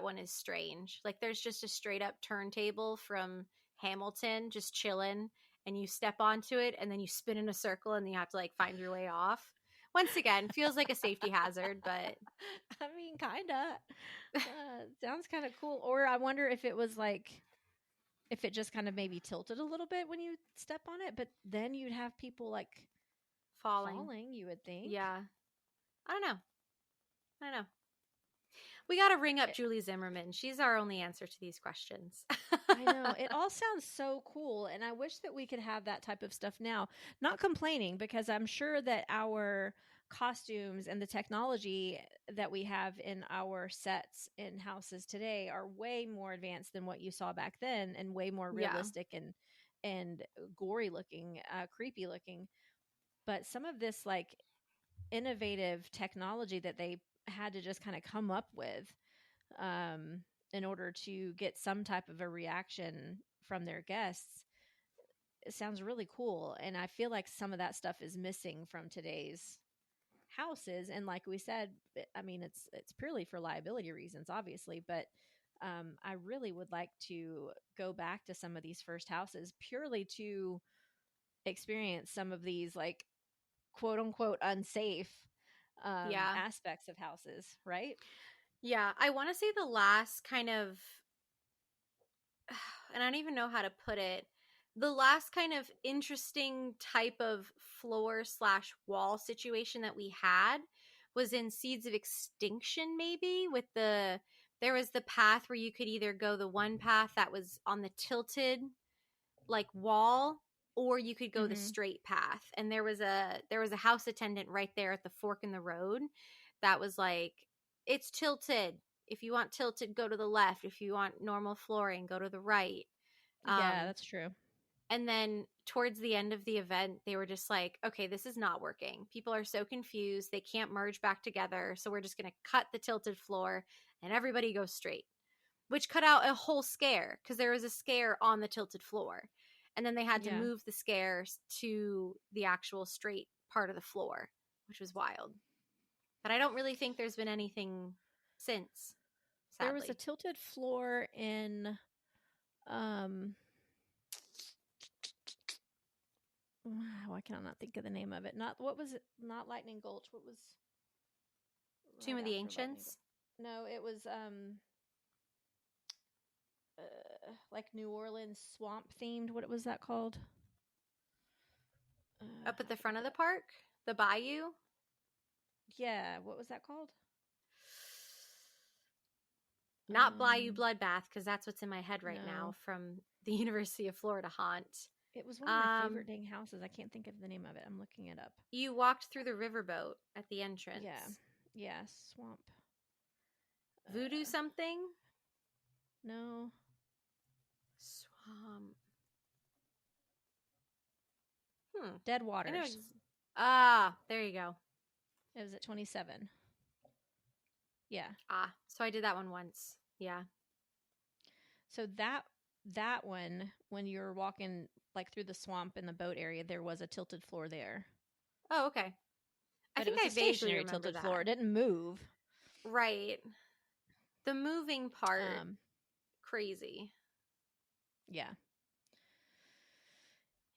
one is strange. Like there's just a straight up turntable from Hamilton just chilling, and you step onto it and then you spin in a circle and then you have to like find your way off. Once again, feels like a safety hazard, but I mean, kind of. Sounds kind of cool. Or I wonder if it was like, if it just kind of maybe tilted a little bit when you step on it, but then you'd have people like falling. falling, you would think. Yeah. I don't know. I don't know. We got to ring up It, Julie Zimmerman. She's our only answer to these questions. I know. It all sounds so cool. And I wish that we could have that type of stuff now. Not complaining, because I'm sure that our costumes and the technology that we have in our sets in houses today are way more advanced than what you saw back then, and way more Yeah. realistic and gory looking, creepy looking. But some of this like innovative technology that they had to just kind of come up with, um, in order to get some type of a reaction from their guests, it sounds really cool. And I feel like some of that stuff is missing from today's houses. And like we said, I mean, it's purely for liability reasons, obviously, but I really would like to go back to some of these first houses purely to experience some of these like quote unquote unsafe Yeah. aspects of houses, right? Yeah. I want to say the last kind of, and I don't even know how to put it, the last kind of interesting type of floor slash wall situation that we had was in Seeds of Extinction, maybe with there was the path where you could either go the one path that was on the tilted like wall, or you could go the Mm-hmm. straight path. And there was a house attendant right there at the fork in the road that was like, it's tilted. If you want tilted, go to the left. If you want normal flooring, go to the right. Yeah, um that's true. and then towards the end of the event, they were just like, okay, this is not working. People are so confused. They can't merge back together. So we're just going to cut the tilted floor and everybody goes straight, which cut out a whole scare because there was a scare on the tilted floor. And then they had to Yeah. move the scares to the actual straight part of the floor, which was wild. But I don't really think there's been anything since, There was a sadly. tilted floor in um why can I not think of the name of it? Not what was it? Not Lightning Gulch. What was Tomb right of the after Lightning Gulch? Ancients. No, it was like New Orleans swamp themed. What was that called? Up at I the front of the forget. park, the bayou. Yeah, what was that called? Not Bayou Bloodbath, because that's what's in my head right now No. from the University of Florida haunt. It was one of my favorite dang houses. I can't think of the name of it. I'm looking it up. You walked through the riverboat at the entrance. Yeah, swamp. Voodoo something? No. Swamp. Dead Waters. There you go. It was at 27. Yeah. So I did that one once. Yeah. So that one, when you're walking like through the swamp in the boat area, there was a tilted floor there. Oh, okay. But I think it was I a vaguely stationary remember tilted that. floor. It didn't move. Right. The moving part, crazy. Yeah.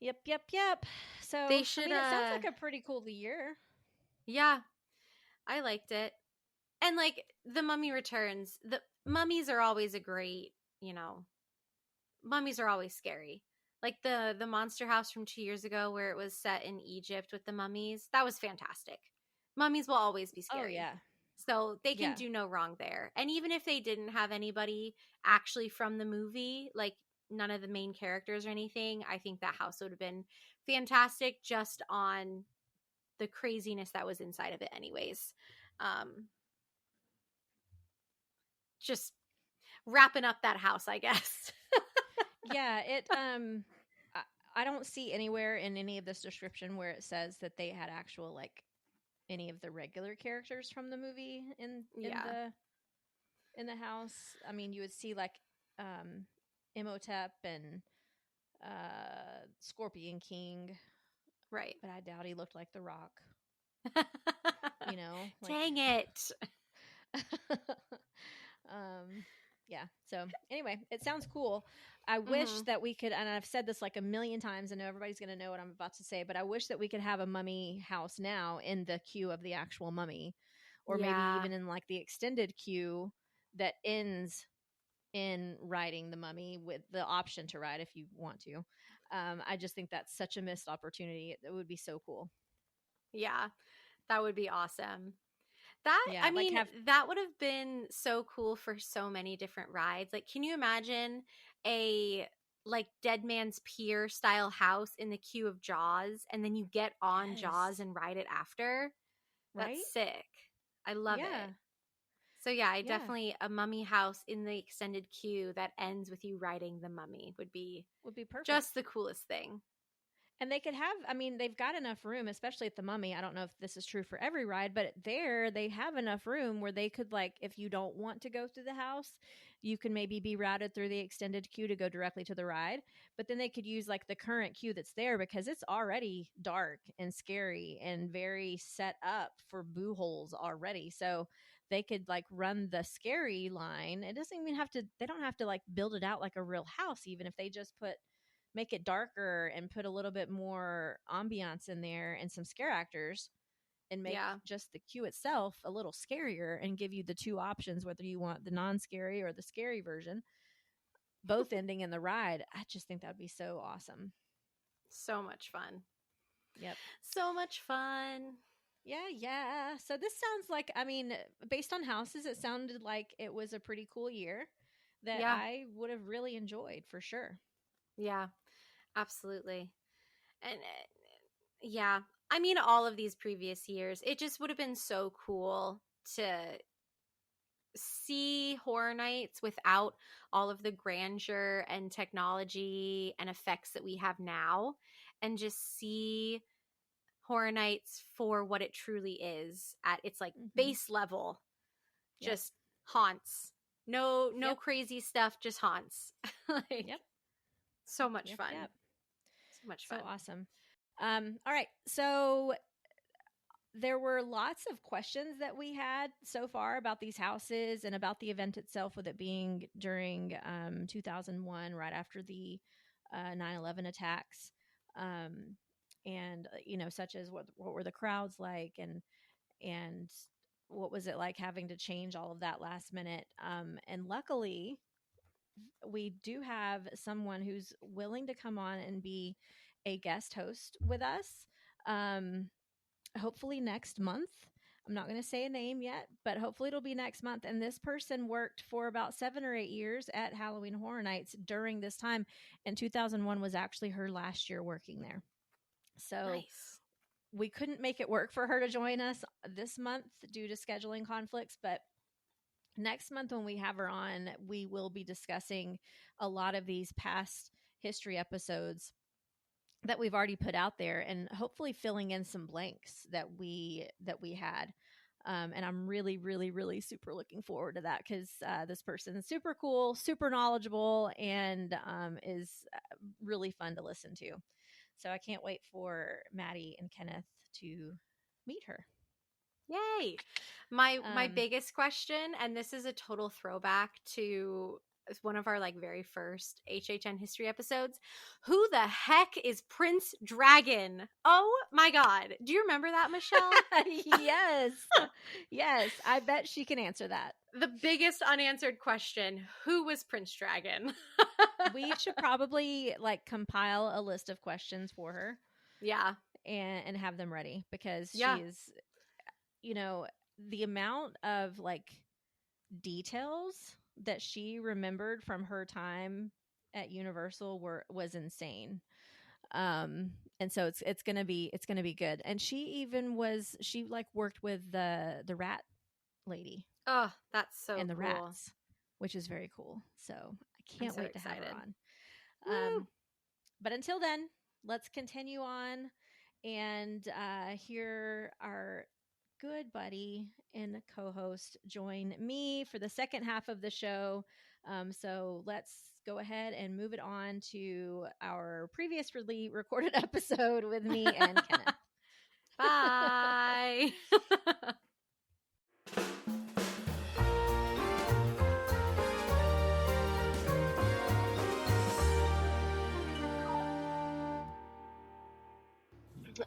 Yep. So They should. it sounds like a pretty cool year. Yeah, I liked it, and like the Mummy Returns. The mummies are always a great, mummies are always scary. Like the Monster House from 2 years ago, where it was set in Egypt with the mummies. That was fantastic. Mummies will always be scary. Oh yeah. So they can do no wrong there. And even if they didn't have anybody actually from the movie, like none of the main characters or anything, I think that house would have been fantastic just on the craziness that was inside of it anyways. Just wrapping up that house, I guess. Yeah, I don't see anywhere in any of this description where it says that they had actual like any of the regular characters from the movie in the house. I mean, you would see like Imhotep and Scorpion King, right? But I doubt he looked like The Rock. Dang it. Yeah. So anyway, it sounds cool. I wish that we could, and I've said this like a million times, I know everybody's going to know what I'm about to say, but I wish that we could have a mummy house now in the queue of the actual mummy, or maybe even in like the extended queue that ends in riding the mummy with the option to ride if you want to. I just think that's such a missed opportunity. It would be so cool. Yeah, that would be awesome. That would have been so cool for so many different rides. Like, can you imagine a like Dead Man's Pier style house in the queue of Jaws, and then you get on Jaws and ride it after? Right? That's sick. I love it. So yeah, definitely a mummy house in the extended queue that ends with you riding the mummy would be perfect. Just the coolest thing. And they could have, I mean, they've got enough room, especially at the Mummy. I don't know if this is true for every ride, but there they have enough room where they could, like, if you don't want to go through the house, you can maybe be routed through the extended queue to go directly to the ride. But then they could use like the current queue that's there because it's already dark and scary and very set up for boo holes already. So they could like run the scary line. It doesn't even have to, they don't have to like build it out like a real house, even if they just make it darker and put a little bit more ambiance in there and some scare actors and make just the queue itself a little scarier and give you the two options, whether you want the non-scary or the scary version, both ending in the ride. I just think that would be so awesome. So much fun. Yep. So much fun. Yeah. So this sounds like, I mean, based on houses, it sounded like it was a pretty cool year that I would have really enjoyed for sure. Yeah, absolutely. And I mean, all of these previous years, it just would have been so cool to see Horror Nights without all of the grandeur and technology and effects that we have now, and just see Horror Nights for what it truly is at its like base level. Just haunts. No crazy stuff, just haunts. So much fun. So much fun. So awesome. All right. So there were lots of questions that we had so far about these houses and about the event itself, with it being during 2001, right after the 9/11 attacks. And, such as what were the crowds like, and what was it like having to change all of that last minute? And luckily, we do have someone who's willing to come on and be a guest host with us. Hopefully next month. I'm not going to say a name yet, but hopefully it'll be next month. And this person worked for about 7 or 8 years at Halloween Horror Nights during this time. And 2001 was actually her last year working there. So Nice. we couldn't make it work for her to join us this month due to scheduling conflicts, but next month when we have her on, we will be discussing a lot of these past history episodes that we've already put out there, and hopefully filling in some blanks that we had. And I'm really, really, really super looking forward to that, because this person is super cool, super knowledgeable, and is really fun to listen to. So I can't wait for Maddy and Kenneth to meet her. Yay. My biggest question, and this is a total throwback to one of our like very first HHN history episodes. Who the heck is Prince Dragon? Oh my God. Do you remember that, Michelle? Yes. Yes. I bet she can answer that. The biggest unanswered question. Who was Prince Dragon? We should probably like compile a list of questions for her. Yeah. And have them ready, because Yeah. she is, you know, the amount of like details that she remembered from her time at Universal was insane. And so it's gonna be good. And she like worked with the rat lady. Oh, that's so and the cool. rats, which is very cool. So I can't wait to have her on. But until then, let's continue on and hear our good buddy and co-host join me for the second half of the show. So let's go ahead and move it on to our previously recorded episode with me and Kenneth. Bye.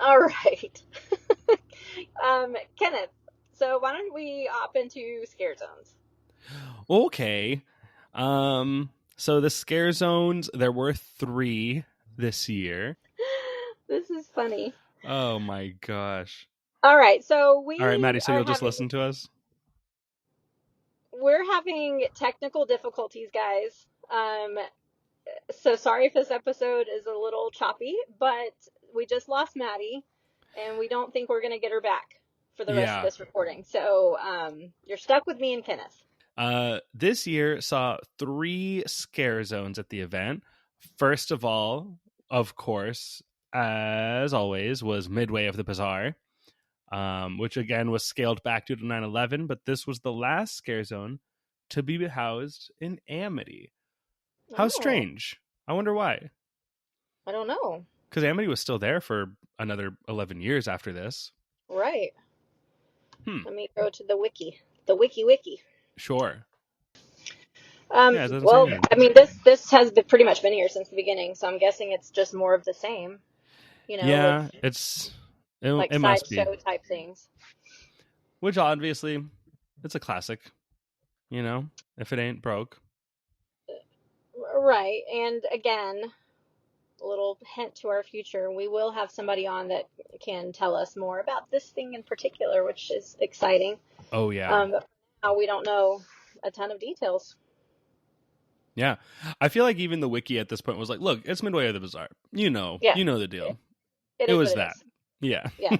All right. Kenneth, so why don't we hop into scare zones? Okay. So the scare zones, there were 3 this year. This is funny. Oh my gosh. All right, so All right, Maddy, so you'll just listen to us? We're having technical difficulties, guys. So sorry if this episode is a little choppy, but we just lost Maddy, and we don't think we're going to get her back for the rest of this recording. So you're stuck with me and Kenneth. This year saw 3 scare zones at the event. First of all, of course, as always, was Midway of the Bazaar, which again was scaled back due to 9/11, but this was the last scare zone to be housed in Amity. How strange. I wonder why. I don't know. Because Amity was still there for another 11 years after this. Right. Let me go to the wiki. The wiki. Sure. Well, I mean, this has pretty much been here since the beginning, so I'm guessing it's just more of the same. You know, yeah, like it must be sideshow type things. Which obviously, it's a classic. You know, if it ain't broke. Right, and again, a little hint to our future, we will have somebody on that can tell us more about this thing in particular, which is exciting. Oh yeah. But now we don't know a ton of details. Yeah, I feel like even the wiki at this point was like, "Look, it's Midway of the Bazaar. You know the deal. It was that. Yeah. Yeah.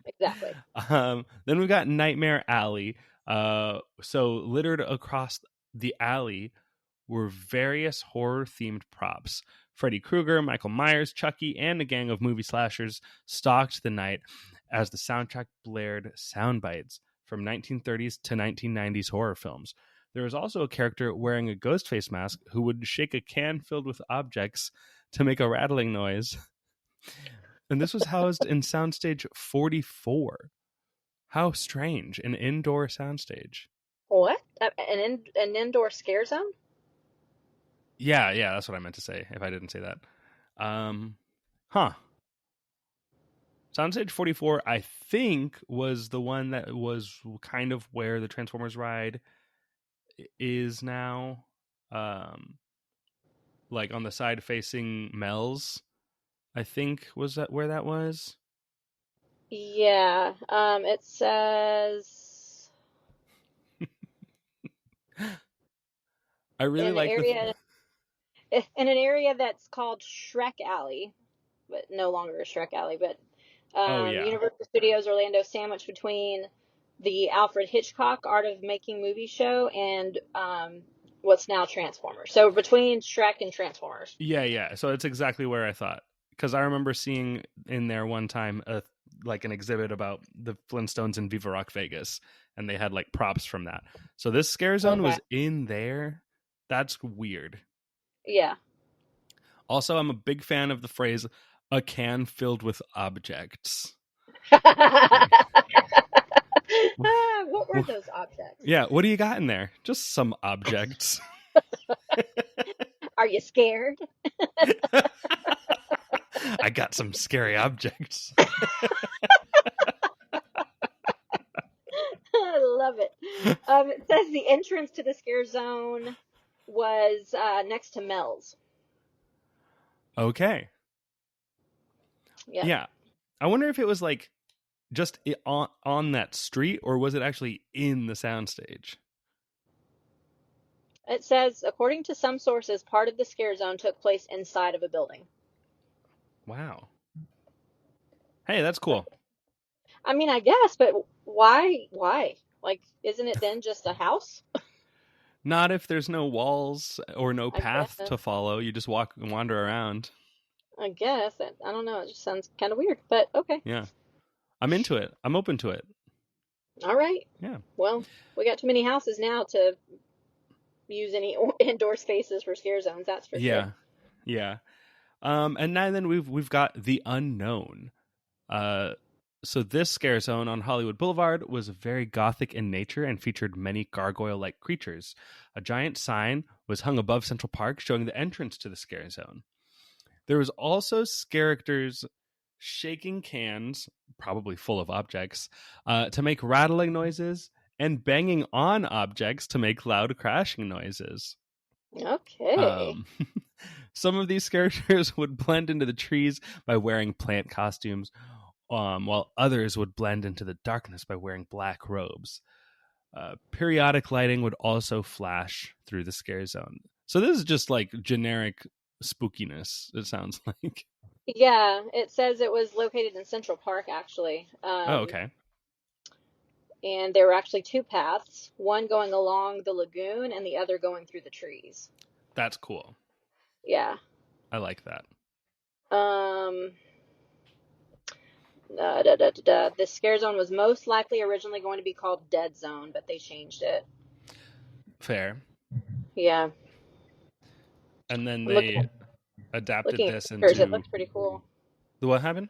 Exactly. Then we got Nightmare Alley. So littered across the alley were various horror-themed props. Freddy Krueger, Michael Myers, Chucky, and a gang of movie slashers stalked the night as the soundtrack blared sound bites from 1930s to 1990s horror films. There was also a character wearing a ghost face mask who would shake a can filled with objects to make a rattling noise. And this was housed in Soundstage 44. How strange. An indoor soundstage. What? An indoor scare zone? Yeah, that's what I meant to say, if I didn't say that. Soundstage 44, I think, was the one that was kind of where the Transformers ride is now. Like on the side facing Mel's, I think, was that where that was? Yeah. It says I really in like an area that's called Shrek Alley, but no longer Shrek Alley, but Oh yeah. Universal Studios Orlando, sandwiched between the Alfred Hitchcock Art of Making movie show and what's now Transformers. So between Shrek and Transformers. Yeah. So it's exactly where I thought, because I remember seeing in there one time like an exhibit about the Flintstones in Viva Rock Vegas, and they had like props from that. So this scare zone Okay. was in there. That's weird. Yeah. Also, I'm a big fan of the phrase "a can filled with objects." What were those objects? Yeah, what do you got in there? Just some objects. Are you scared? I got some scary objects. I love it. It says the entrance to the scare zone was next to Mel's. Okay. Yep. Yeah. I wonder if it was like just on that street, or was it actually in the soundstage? It says, according to some sources, part of the scare zone took place inside of a building. Wow. Hey, that's cool. I mean, I guess, but why? Why? Like, isn't it then just a house? Not if there's no walls or no I path guess. to follow. You just walk and wander around. I guess. I don't know. It just sounds kind of weird, but okay. Yeah. I'm into it. I'm open to it. All right. Yeah. Well, we got too many houses now to use any indoor spaces for scare zones. That's for Yeah. sure. Yeah. And now then we've got the unknown. So this scare zone on Hollywood Boulevard was very gothic in nature and featured many gargoyle-like creatures. A giant sign was hung above Central Park showing the entrance to the scare zone. There was also characters shaking cans, probably full of objects, to make rattling noises, and banging on objects to make loud crashing noises. Okay. Some of these characters would blend into the trees by wearing plant costumes, while others would blend into the darkness by wearing black robes. Periodic lighting would also flash through the scare zone. So this is just like generic spookiness, it sounds like. Yeah, it says it was located in Central Park, actually. Oh, okay. And there were actually two paths, one going along the lagoon and the other going through the trees. That's cool. Yeah. I like that. The scare zone was most likely originally going to be called Dead Zone, but they changed it. Fair. Yeah. And then they adapted Looking this at pictures, into... it looks pretty cool. What happened?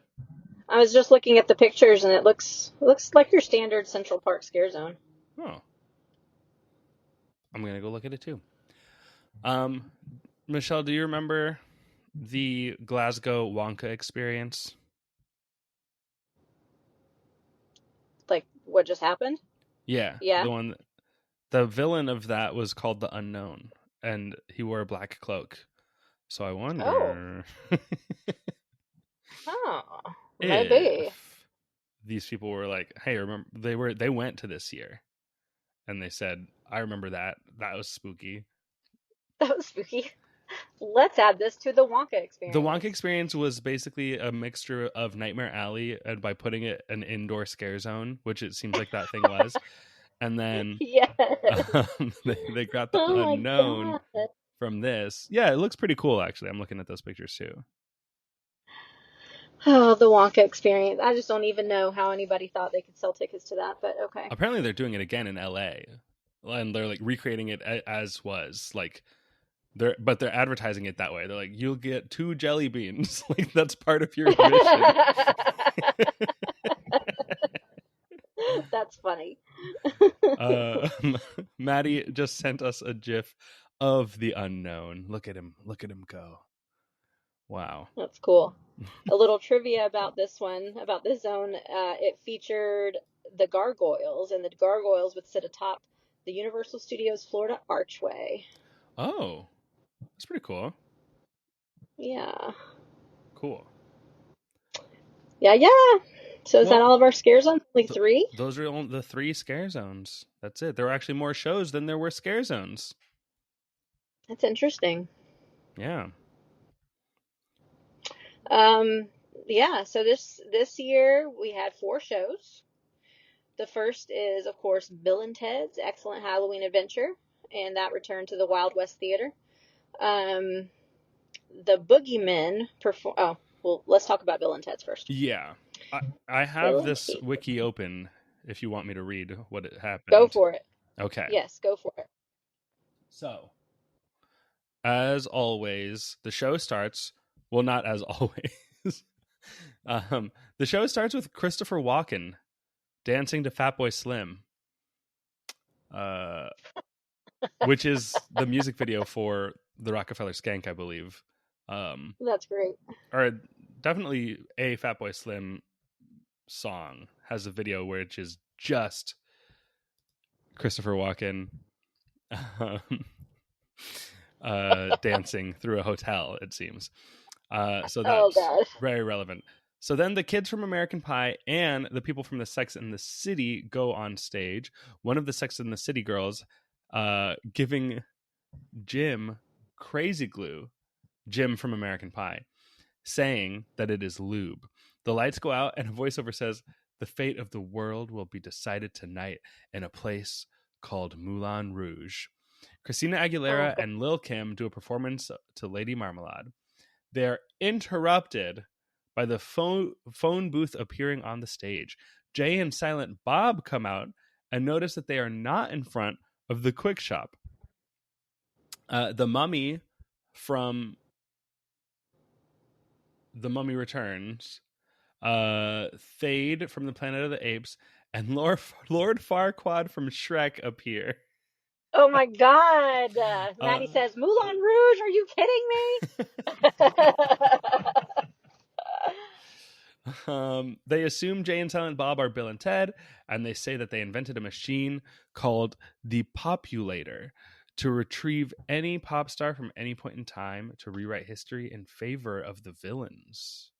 I was just looking at the pictures, and it looks like your standard Central Park scare zone. Oh. I'm going to go look at it too. Michelle, do you remember the Glasgow Wonka experience? Like, what just happened? Yeah. Yeah. The villain of that was called the Unknown, and he wore a black cloak. So I wonder... Oh, maybe. These people were like, hey, remember, they went to this year, and they said, I remember that. That was spooky. That was spooky. Let's add this to the Wonka experience. The Wonka experience was basically a mixture of Nightmare Alley and by putting it an indoor scare zone, which it seems like that thing was. And then yes. they got the Unknown from this. Yeah, it looks pretty cool, actually. I'm looking at those pictures too. Oh, the Wonka experience. I just don't even know how anybody thought they could sell tickets to that, but okay. Apparently they're doing it again in LA. And they're like recreating it as was. Like they're advertising it that way. They're like, you'll get 2 jelly beans. Like that's part of your admission. That's funny. Maddy just sent us a GIF of the Unknown. Look at him go. Wow. That's cool. A little trivia about this one, about this zone. It featured the gargoyles, and the gargoyles would sit atop the Universal Studios Florida archway. Oh, that's pretty cool. Yeah. Cool. Yeah. So is that Well, all of our scare zones? Only 3? Those are only the 3 scare zones. That's it. There were actually more shows than there were scare zones. That's interesting. Yeah. Yeah, so this year we had 4 shows. The first is, of course, Bill and Ted's Excellent Halloween Adventure, and that returned to the Wild West Theater. Um, the Boogeymen perform. Oh, well, let's talk about Bill and Ted's first. Yeah. I have Bill and this Ted. wiki open if you want me to read what it happened. Go for it. Okay. Yes, go for it. So, as always, the show starts. Well, not as always. The show starts with Christopher Walken dancing to Fatboy Slim, which is the music video for the Rockefeller Skank, I believe. That's great. Or definitely a Fatboy Slim song has a video which is just Christopher Walken dancing through a hotel, it seems. So that's very relevant. So then the kids from American Pie and the people from the Sex and the City go on stage. One of the Sex and the City girls giving Jim crazy glue, Jim from American Pie, saying that it is lube. The lights go out and a voiceover says, "The fate of the world will be decided tonight in a place called Moulin Rouge." Christina Aguilera and Lil' Kim do a performance to Lady Marmalade. They are interrupted by the phone booth appearing on the stage. Jay and Silent Bob come out and notice that they are not in front of the Quick Shop. The Mummy from The Mummy Returns, Thade from the Planet of the Apes, and Lord Farquaad from Shrek appear. Oh my God. Maddy says, Moulin Rouge, are you kidding me? They assume Jay and Silent Bob are Bill and Ted, and they say that they invented a machine called the Populator to retrieve any pop star from any point in time to rewrite history in favor of the villains.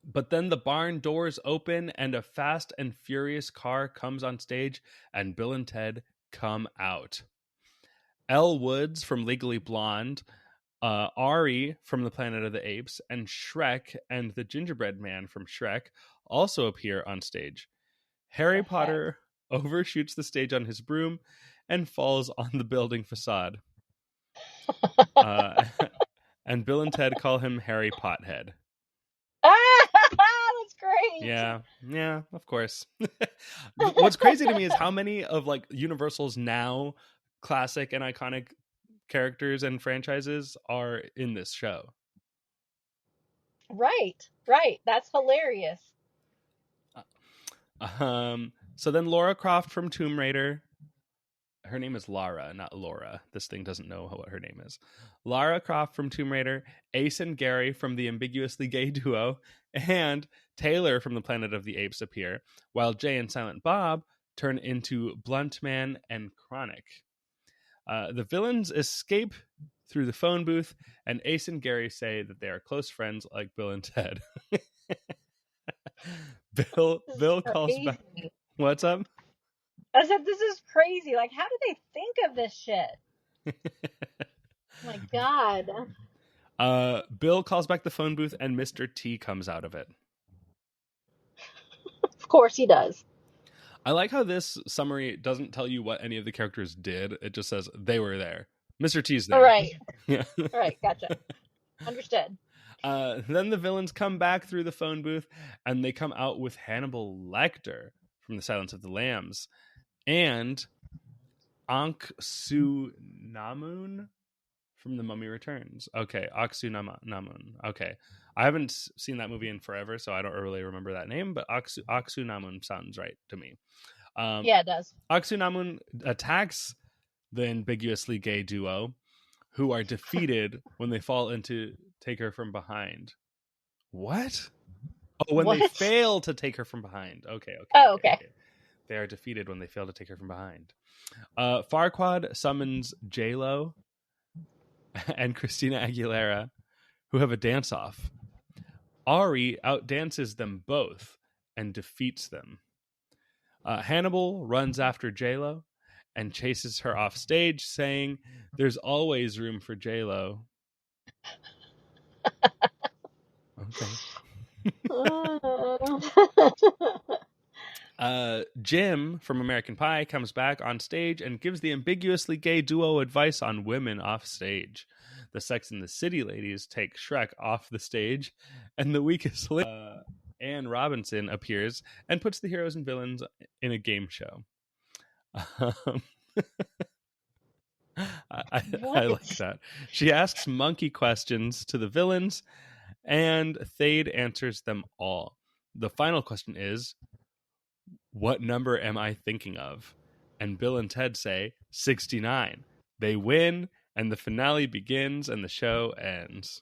But then the barn doors open and a fast and furious car comes on stage and Bill and Ted come out. Elle Woods from Legally Blonde, Ari from the Planet of the Apes, and Shrek and the Gingerbread Man from Shrek also appear on stage. Harry Potter overshoots the stage on his broom and falls on the building facade. And Bill and Ted call him Harry Pothead. That's great. Yeah, of course. What's crazy to me is how many of like Universal's now classic and iconic characters and franchises are in this show. Right. That's hilarious. So then Laura Croft from Tomb Raider. Her name is Lara, not Laura. This thing doesn't know what her name is. Lara Croft from Tomb Raider, Ace and Gary from the ambiguously gay duo, and Taylor from the Planet of the Apes appear, while Jay and Silent Bob turn into Blunt Man and Chronic. The villains escape through the phone booth, and Ace and Gary say that they are close friends like Bill and Ted. Bill calls back. What's up? I said, this is crazy. Like, how did they think of this shit? Oh my God. Bill calls back the phone booth and Mr. T comes out of it. Of course he does. I like how this summary doesn't tell you what any of the characters did. It just says they were there. Mr. T's there. All right. Yeah. All right. Gotcha. Understood. Then the villains come back through the phone booth and they come out with Hannibal Lecter from The Silence of the Lambs and Ankh Namun from The Mummy Returns. Okay, Namun. Okay, I haven't seen that movie in forever, so I don't really remember that name, but Namun sounds right to me. Yeah, it does. Namun attacks the ambiguously gay duo, who are defeated when they fall into take her from behind. What? Oh, when they fail to take her from behind. Okay. Okay. They are defeated when they fail to take her from behind. Farquaad summons J-Lo and Christina Aguilera, who have a dance-off. Ari outdances them both and defeats them. Hannibal runs after J-Lo and chases her off stage, saying, "There's always room for J-Lo." Okay. Jim from American Pie comes back on stage and gives the ambiguously gay duo advice on women off stage. The Sex and the City ladies take Shrek off the stage, and the weakest link, Anne Robinson, appears and puts the heroes and villains in a game show. I like that. She asks monkey questions to the villains, and Thade answers them all. The final question is, "What number am I thinking of?" And Bill and Ted say 69. They win, and the finale begins, and the show ends.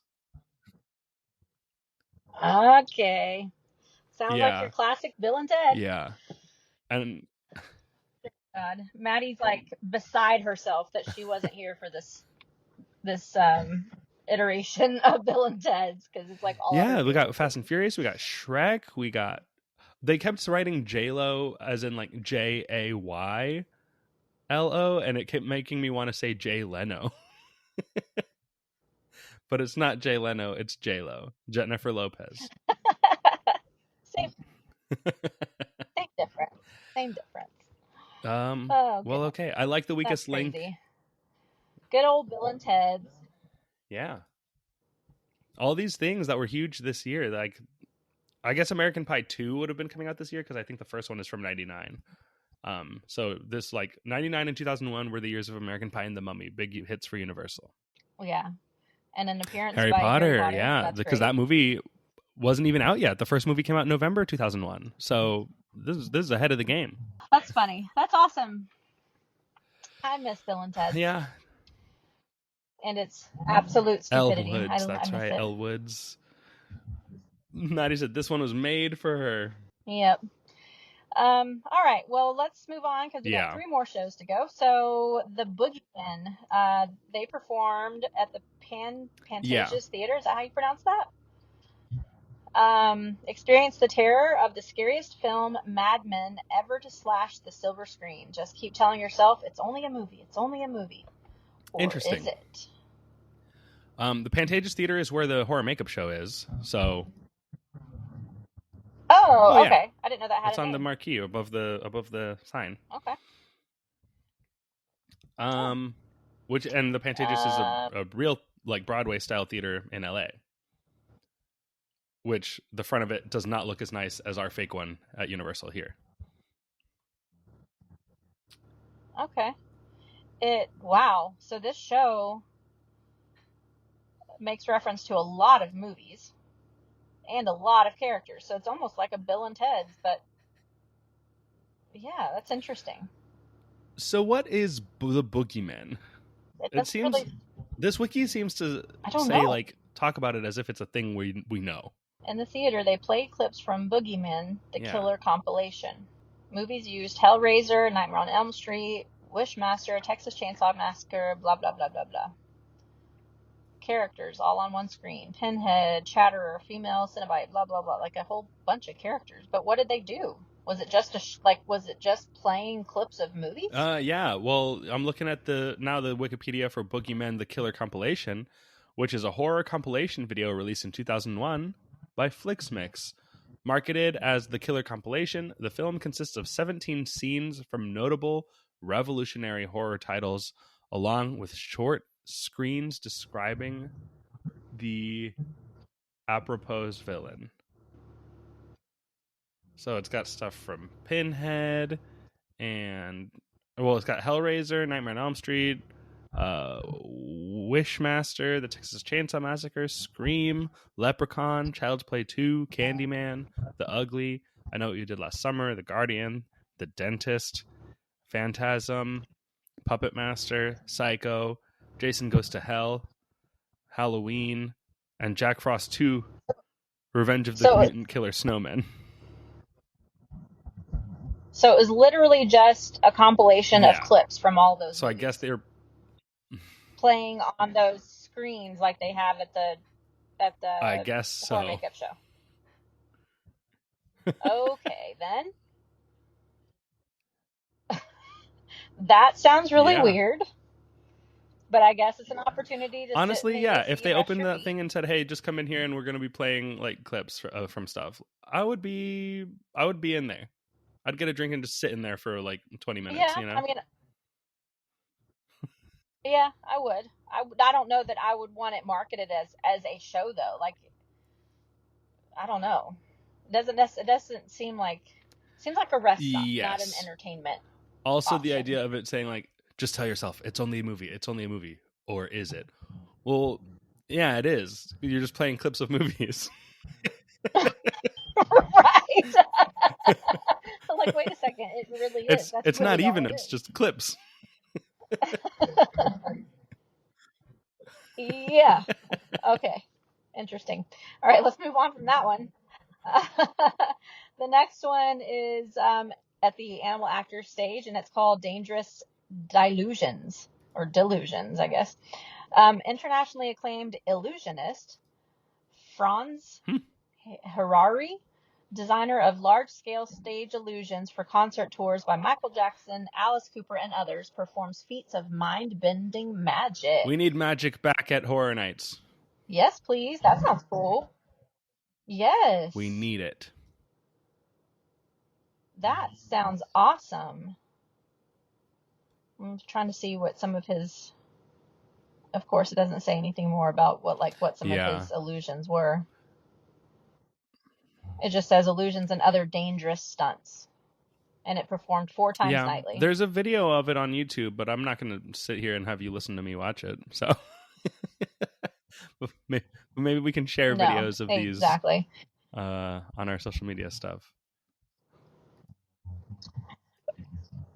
Okay. Sounds like your classic Bill and Ted. Yeah. And God, Maddie's like beside herself that she wasn't here for this iteration of Bill and Ted's, because it's like all. Yeah, we got Fast and Furious, we got Shrek, they kept writing J-Lo as in like Jaylo, and it kept making me want to say Jay Leno. But it's not Jay Leno, it's J-Lo, Jennifer Lopez. Same difference. Same difference. Well, okay. I like the weakest link. Good old Bill and Ted's. Yeah. All these things that were huge this year, like I guess American Pie 2 would have been coming out this year because I think the first one is from 99. So this like 99 and 2001 were the years of American Pie and The Mummy, big hits for Universal. Yeah. And an appearance Harry by Potter, Harry Potter. yeah, That's because great. that movie wasn't even out yet. The first movie came out in November 2001. So this is ahead of the game. That's funny. That's awesome. I miss Bill and Ted. Yeah. And it's absolute stupidity. Elle Woods, that's right. Elle Woods. Maddy said this one was made for her. Yep. All right. Well, let's move on because we got 3 more shows to go. So the Boogeymen, they performed at the Pantages Theater. Is that how you pronounce that? Experience the terror of the scariest film Mad Men ever to slash the silver screen. Just keep telling yourself it's only a movie. It's only a movie. Or interesting. Is it? The Pantages Theater is where the horror makeup show is. So. Oh, okay. Yeah. I didn't know that had it's on the marquee above the sign. Okay. Which and the Pantages is a real like Broadway style theater in LA. Which the front of it does not look as nice as our fake one at Universal here. Okay. Wow. So this show makes reference to a lot of movies and a lot of characters. So it's almost like a Bill and Ted's, but yeah, that's interesting. So what is the Boogeyman? It seems this wiki seems to say like talk about it as if it's a thing we know. In the theater, they played clips from Boogeymen, the Killer compilation. Movies used Hellraiser, Nightmare on Elm Street, Wishmaster, Texas Chainsaw Massacre, blah, blah, blah, blah, blah. Characters all on one screen. Pinhead, Chatterer, female Cenobite, blah, blah, blah. Like a whole bunch of characters. But what did they do? Was it just playing clips of movies? Yeah. Well, I'm looking at the Wikipedia for Boogeymen, the Killer compilation, which is a horror compilation video released in 2001 by Flixmix. Marketed as the Killer compilation, the film consists of 17 scenes from notable revolutionary horror titles, along with short screens describing the apropos villain. So it's got stuff from Pinhead it's got Hellraiser, Nightmare on Elm Street, Wishmaster, the Texas Chainsaw Massacre, Scream, Leprechaun, Child's Play 2, Candyman, The Ugly, I Know What You Did Last Summer, The Guardian, The Dentist, Phantasm, Puppet Master, Psycho, Jason Goes to Hell, Halloween, and Jack Frost 2, Revenge of the Mutant Killer Snowmen. So it was literally just a compilation of clips from all those So movies. I guess they're playing on those screens like they have at the I guess horror so. makeup show. Okay, then. That sounds really Yeah. weird, but I guess it's an opportunity to sit in Honestly, the yeah. AC If and they rest opened your that feet. thing and said, "Hey, just come in here and we're going to be playing like clips from stuff," I would be in there. I'd get a drink and just sit in there for like 20 minutes. Yeah, You I know? mean, yeah, I would. I don't know that I would want it marketed as a show though. Like, I don't know. It doesn't seems like a rest stop, not an Yes. entertainment Also, the option. idea of it saying like, "Just tell yourself it's only a movie. It's only a movie," or is it? Well, yeah, it is. You're just playing clips of movies. Right. Like, wait a second, it really is. That's It's not really all even. it It's just clips. is. Yeah. Okay. Interesting. All right, let's move on from that one. The next one is at the animal actor stage, and it's called Dangerous Delusions, or Delusions, I guess. Internationally acclaimed illusionist Franz Harari, designer of large-scale stage illusions for concert tours by Michael Jackson, Alice Cooper, and others, performs feats of mind-bending magic. We need magic back at Horror Nights. Yes, please. That sounds cool. Yes. We need it. That sounds awesome. I'm trying to see what some of his. Of course, it doesn't say anything more about what some of his illusions were. It just says illusions and other dangerous stunts, and it performed 4 times nightly. There's a video of it on YouTube, but I'm not going to sit here and have you listen to me watch it. So maybe we can share videos of these exactly on our social media stuff.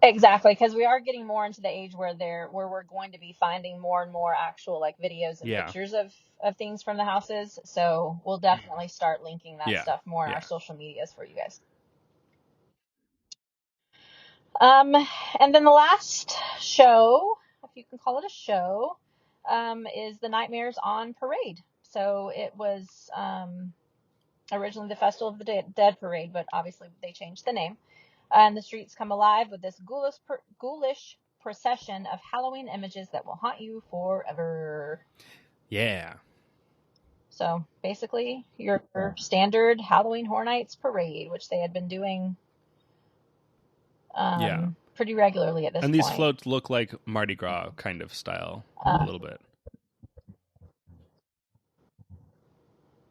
Exactly, because we are getting more into the age where we're going to be finding more and more actual like videos and pictures of things from the houses. So we'll definitely start linking that stuff more in our social medias for you guys. And then the last show, if you can call it a show, is the Nightmares on Parade. So it was originally the Festival of the Dead Parade, but obviously they changed the name. And the streets come alive with this ghoulish procession of Halloween images that will haunt you forever. Yeah. So basically, your standard Halloween Horror Nights parade, which they had been doing pretty regularly at this point. And these floats look like Mardi Gras kind of style a little bit.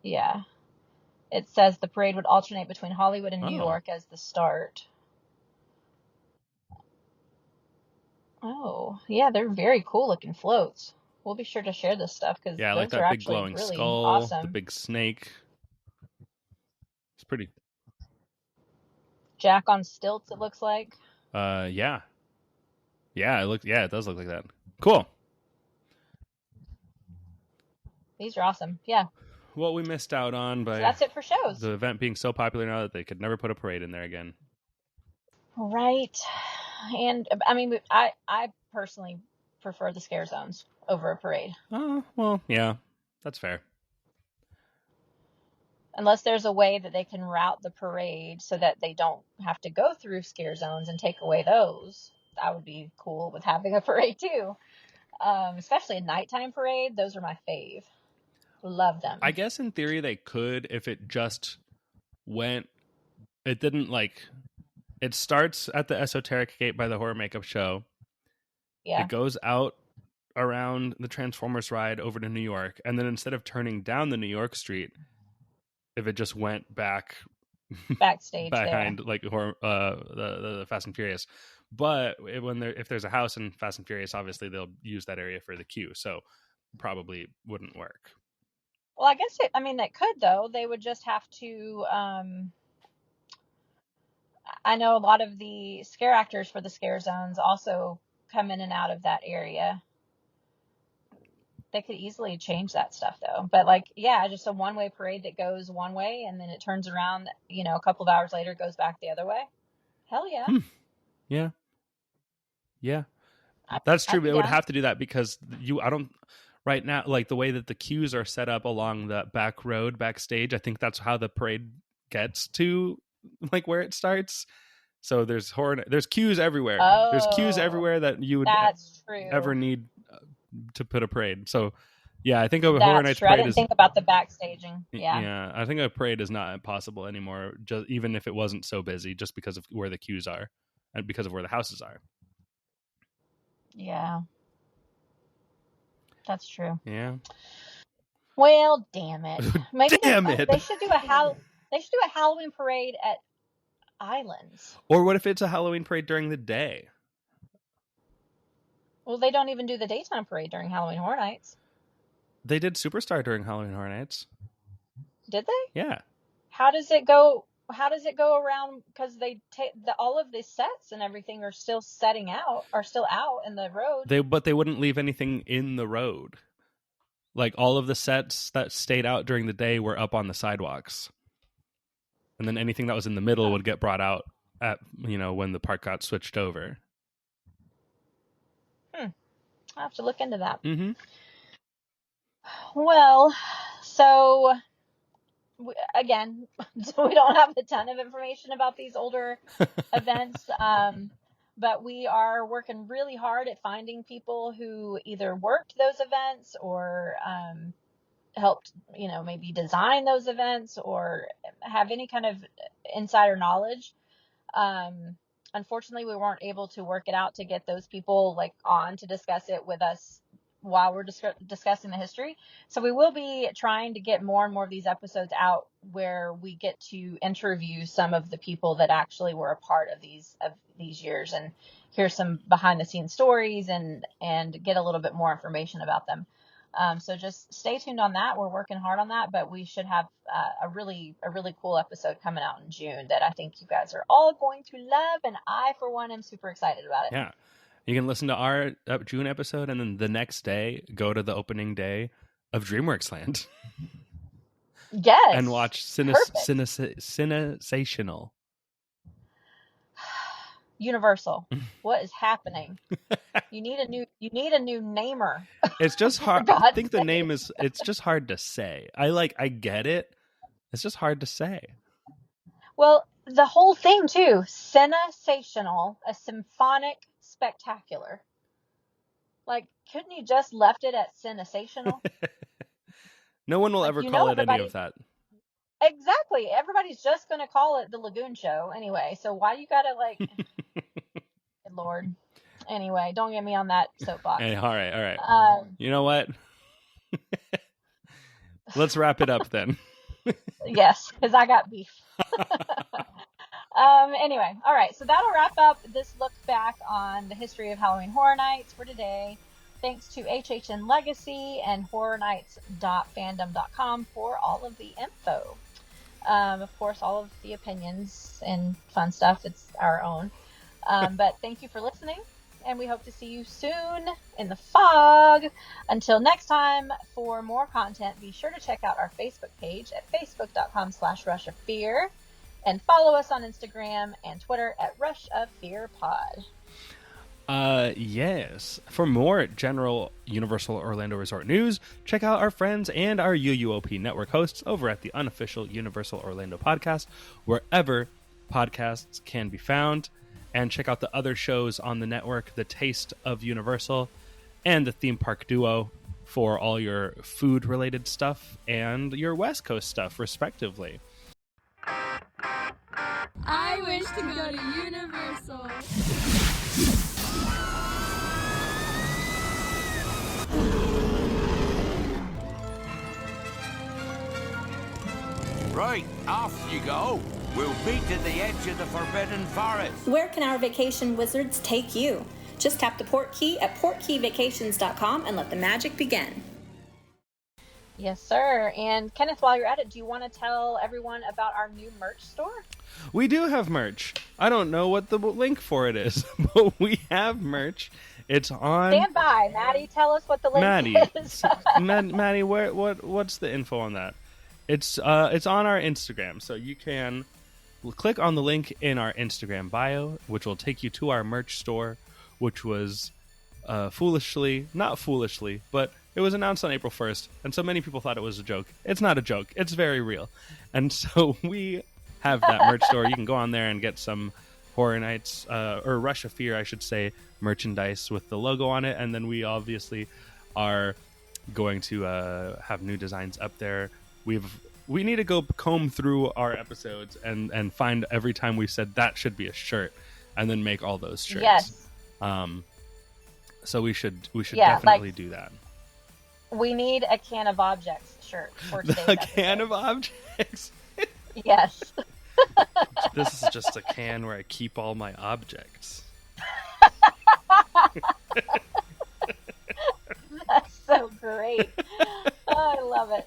Yeah. It says the parade would alternate between Hollywood and New York as the start. Oh, yeah, they're very cool looking floats. We'll be sure to share this stuff because I like those are that big actually glowing really skull, awesome. the big snake. It's pretty. Jack on stilts, it looks like. Yeah. It does look like that. Cool. These are awesome. Yeah. What we missed out on by that's it for shows. The event being so popular now that they could never put a parade in there again. Right. And I mean, I personally prefer the scare zones over a parade. Oh, well, yeah, that's fair. Unless there's a way that they can route the parade so that they don't have to go through scare zones and take away those. I would be cool with having a parade too. Especially a nighttime parade. Those are my fave. Love them. I guess in theory they could if it just went. It didn't It starts at the Esoteric Gate by the Horror Makeup Show. Yeah. It goes out around the Transformers ride over to New York, and then instead of turning down the New York street, if it just went backstage behind the Fast and Furious. But if there's a house in Fast and Furious, obviously they'll use that area for the queue, so probably wouldn't work. Well, I guess it could though. They would just have to. I know a lot of the scare actors for the scare zones also come in and out of that area. They could easily change that stuff though. But just a one-way parade that goes one way and then it turns around, a couple of hours later goes back the other way. Hell yeah. Yeah. Yeah. That's true. It would have to do that because right now, the way that the queues are set up along the back road backstage, I think that's how the parade gets to like where it starts. So there's queues everywhere. There's queues Oh, everywhere that you would that's true. ever need to put a parade. So yeah, I think a Horror That's Nights true. I parade didn't is think about the backstaging. Yeah. yeah. I think a parade is not possible anymore. Just even if it wasn't so busy, just because of where the queues are and because of where the houses are. Yeah. That's true. Yeah. Well, damn it. Maybe Damn it. they should do a Halloween parade at Islands. Or what if it's a Halloween parade during the day? Well, they don't even do the daytime parade during Halloween Horror Nights. They did Superstar during Halloween Horror Nights. Did they? Yeah. How does it go? How does it go around? Because they take all of the sets and everything are still out in the road. But they wouldn't leave anything in the road. Like all of the sets that stayed out during the day were up on the sidewalks. And then anything that was in the middle would get brought out at, when the park got switched over. I'll have to look into that. Mm-hmm. Well, so again, we don't have a ton of information about these older events, but we are working really hard at finding people who either worked those events or helped, maybe design those events or have any kind of insider knowledge. Unfortunately, we weren't able to work it out to get those people on to discuss it with us while we're discussing the history. So we will be trying to get more and more of these episodes out where we get to interview some of the people that actually were a part of these years and hear some behind the scenes stories and get a little bit more information about them. So just stay tuned on that. We're working hard on that, but we should have a really cool episode coming out in June that I think you guys are all going to love. And I, for one, am super excited about it. Yeah. You can listen to our June episode and then the next day go to the opening day of DreamWorks Land. Yes. And watch Cinesational. Universal. What is happening? You need a new namer. It's just hard. I think the name it's just hard to say. I get it. It's just hard to say. Well, the whole thing too, Cinesational, a symphonic spectacular. Couldn't you just left it at Cinesational? No one will ever call it any of that. Exactly. Everybody's just going to call it the Lagoon Show anyway. So why you got to good Lord. Anyway, don't get me on that soapbox. Hey, all right. You know what? Let's wrap it up then. Yes, because I got beef. Anyway, all right. So that'll wrap up this look back on the history of Halloween Horror Nights for today. Thanks to HHN Legacy and horrornights.fandom.com for all of the info. Of course, all of the opinions and fun stuff, it's our own. But thank you for listening, and we hope to see you soon in the fog. Until next time, for more content, be sure to check out our Facebook page at facebook.com/rushoffear and follow us on Instagram and Twitter at RushOfFearPod. Yes. For more general Universal Orlando Resort news, check out our friends and our UUOP network hosts over at the unofficial Universal Orlando podcast, wherever podcasts can be found. And check out the other shows on the network, The Taste of Universal and the Theme Park Duo for all your food-related stuff and your West Coast stuff, respectively. I wish to go to Universal. Right, off you go. We'll meet at the edge of the Forbidden Forest. Where can our vacation wizards take you? Just tap the port key at portkeyvacations.com and let the magic begin. Yes, sir. And Kenneth, while you're at it, do you want to tell everyone about our new merch store? We do have merch. I don't know what the link for it is, but we have merch. It's on. Stand by, Maddy. Tell us what the link is. Maddy, what's the info on that? It's on our Instagram, so you can click on the link in our Instagram bio, which will take you to our merch store, which was not foolishly, but it was announced on April 1st, and so many people thought it was a joke. It's not a joke. It's very real. And so we have that merch store. You can go on there and get some Horror Nights, or Rush of Fear, I should say, merchandise with the logo on it. And then we obviously are going to have new designs up there. We need to go comb through our episodes and find every time we said that should be a shirt, and then make all those shirts. Yes. So we should definitely do that. We need a can of objects shirt for today's episode. Can of objects. Yes. This is just a can where I keep all my objects. That's so great. Oh, I love it.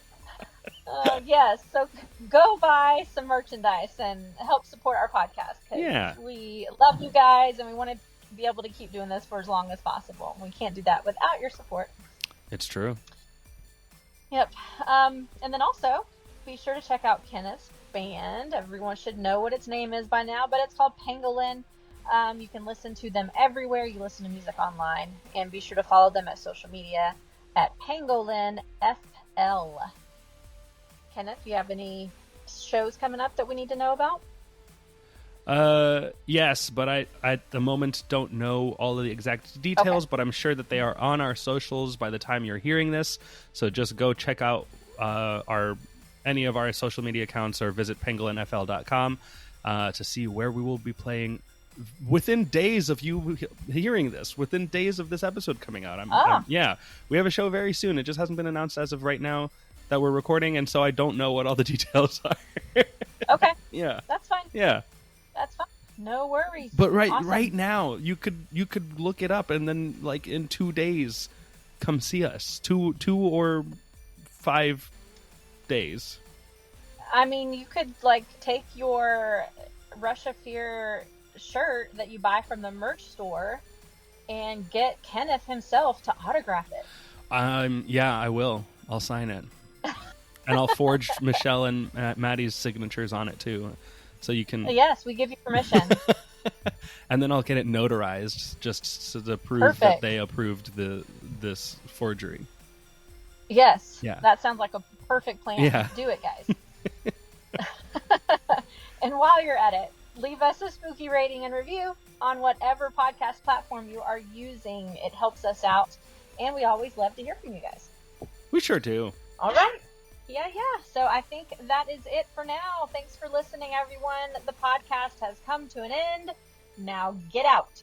Yes, so go buy some merchandise and help support our podcast. Yeah. We love you guys, and we want to be able to keep doing this for as long as possible. We can't do that without your support. It's true. Yep. And then also, be sure to check out Kenneth's band. Everyone should know what its name is by now, but it's called Pangolin. You can listen to them everywhere you listen to music online, and be sure to follow them at social media at Pangolin FL. Kenneth, do you have any shows coming up that we need to know about? Yes, but I at the moment don't know all of the exact details, but I'm sure that they are on our socials by the time you're hearing this. So just go check out any of our social media accounts, or visit pangolinfl.com to see where we will be playing within days of you hearing this, within days of this episode coming out. Yeah, we have a show very soon. It just hasn't been announced as of right now that we're recording, and so I don't know what all the details are. Okay. Yeah. That's fine. Yeah. That's fine. No worries. But Awesome. right now, you could look it up, and then like in 2 days, come see us. 2 or 5 days. I mean, you could like take your Rush of Fear shirt that you buy from the merch store and get Kenneth himself to autograph it. Yeah, I will. I'll sign it. And I'll forge Michelle and Maddy's signatures on it too. So you can. Yes, we give you permission. And then I'll get it notarized just to prove that they approved this forgery. Yes. Yeah. That sounds like a perfect plan. Yeah. Do it, guys. And while you're at it, leave us a spooky rating and review on whatever podcast platform you are using. It helps us out, and we always love to hear from you guys. We sure do. All right. Yeah. So I think that is it for now. Thanks for listening, everyone. The podcast has come to an end. Now get out.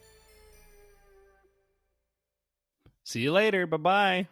See you later. Bye-bye.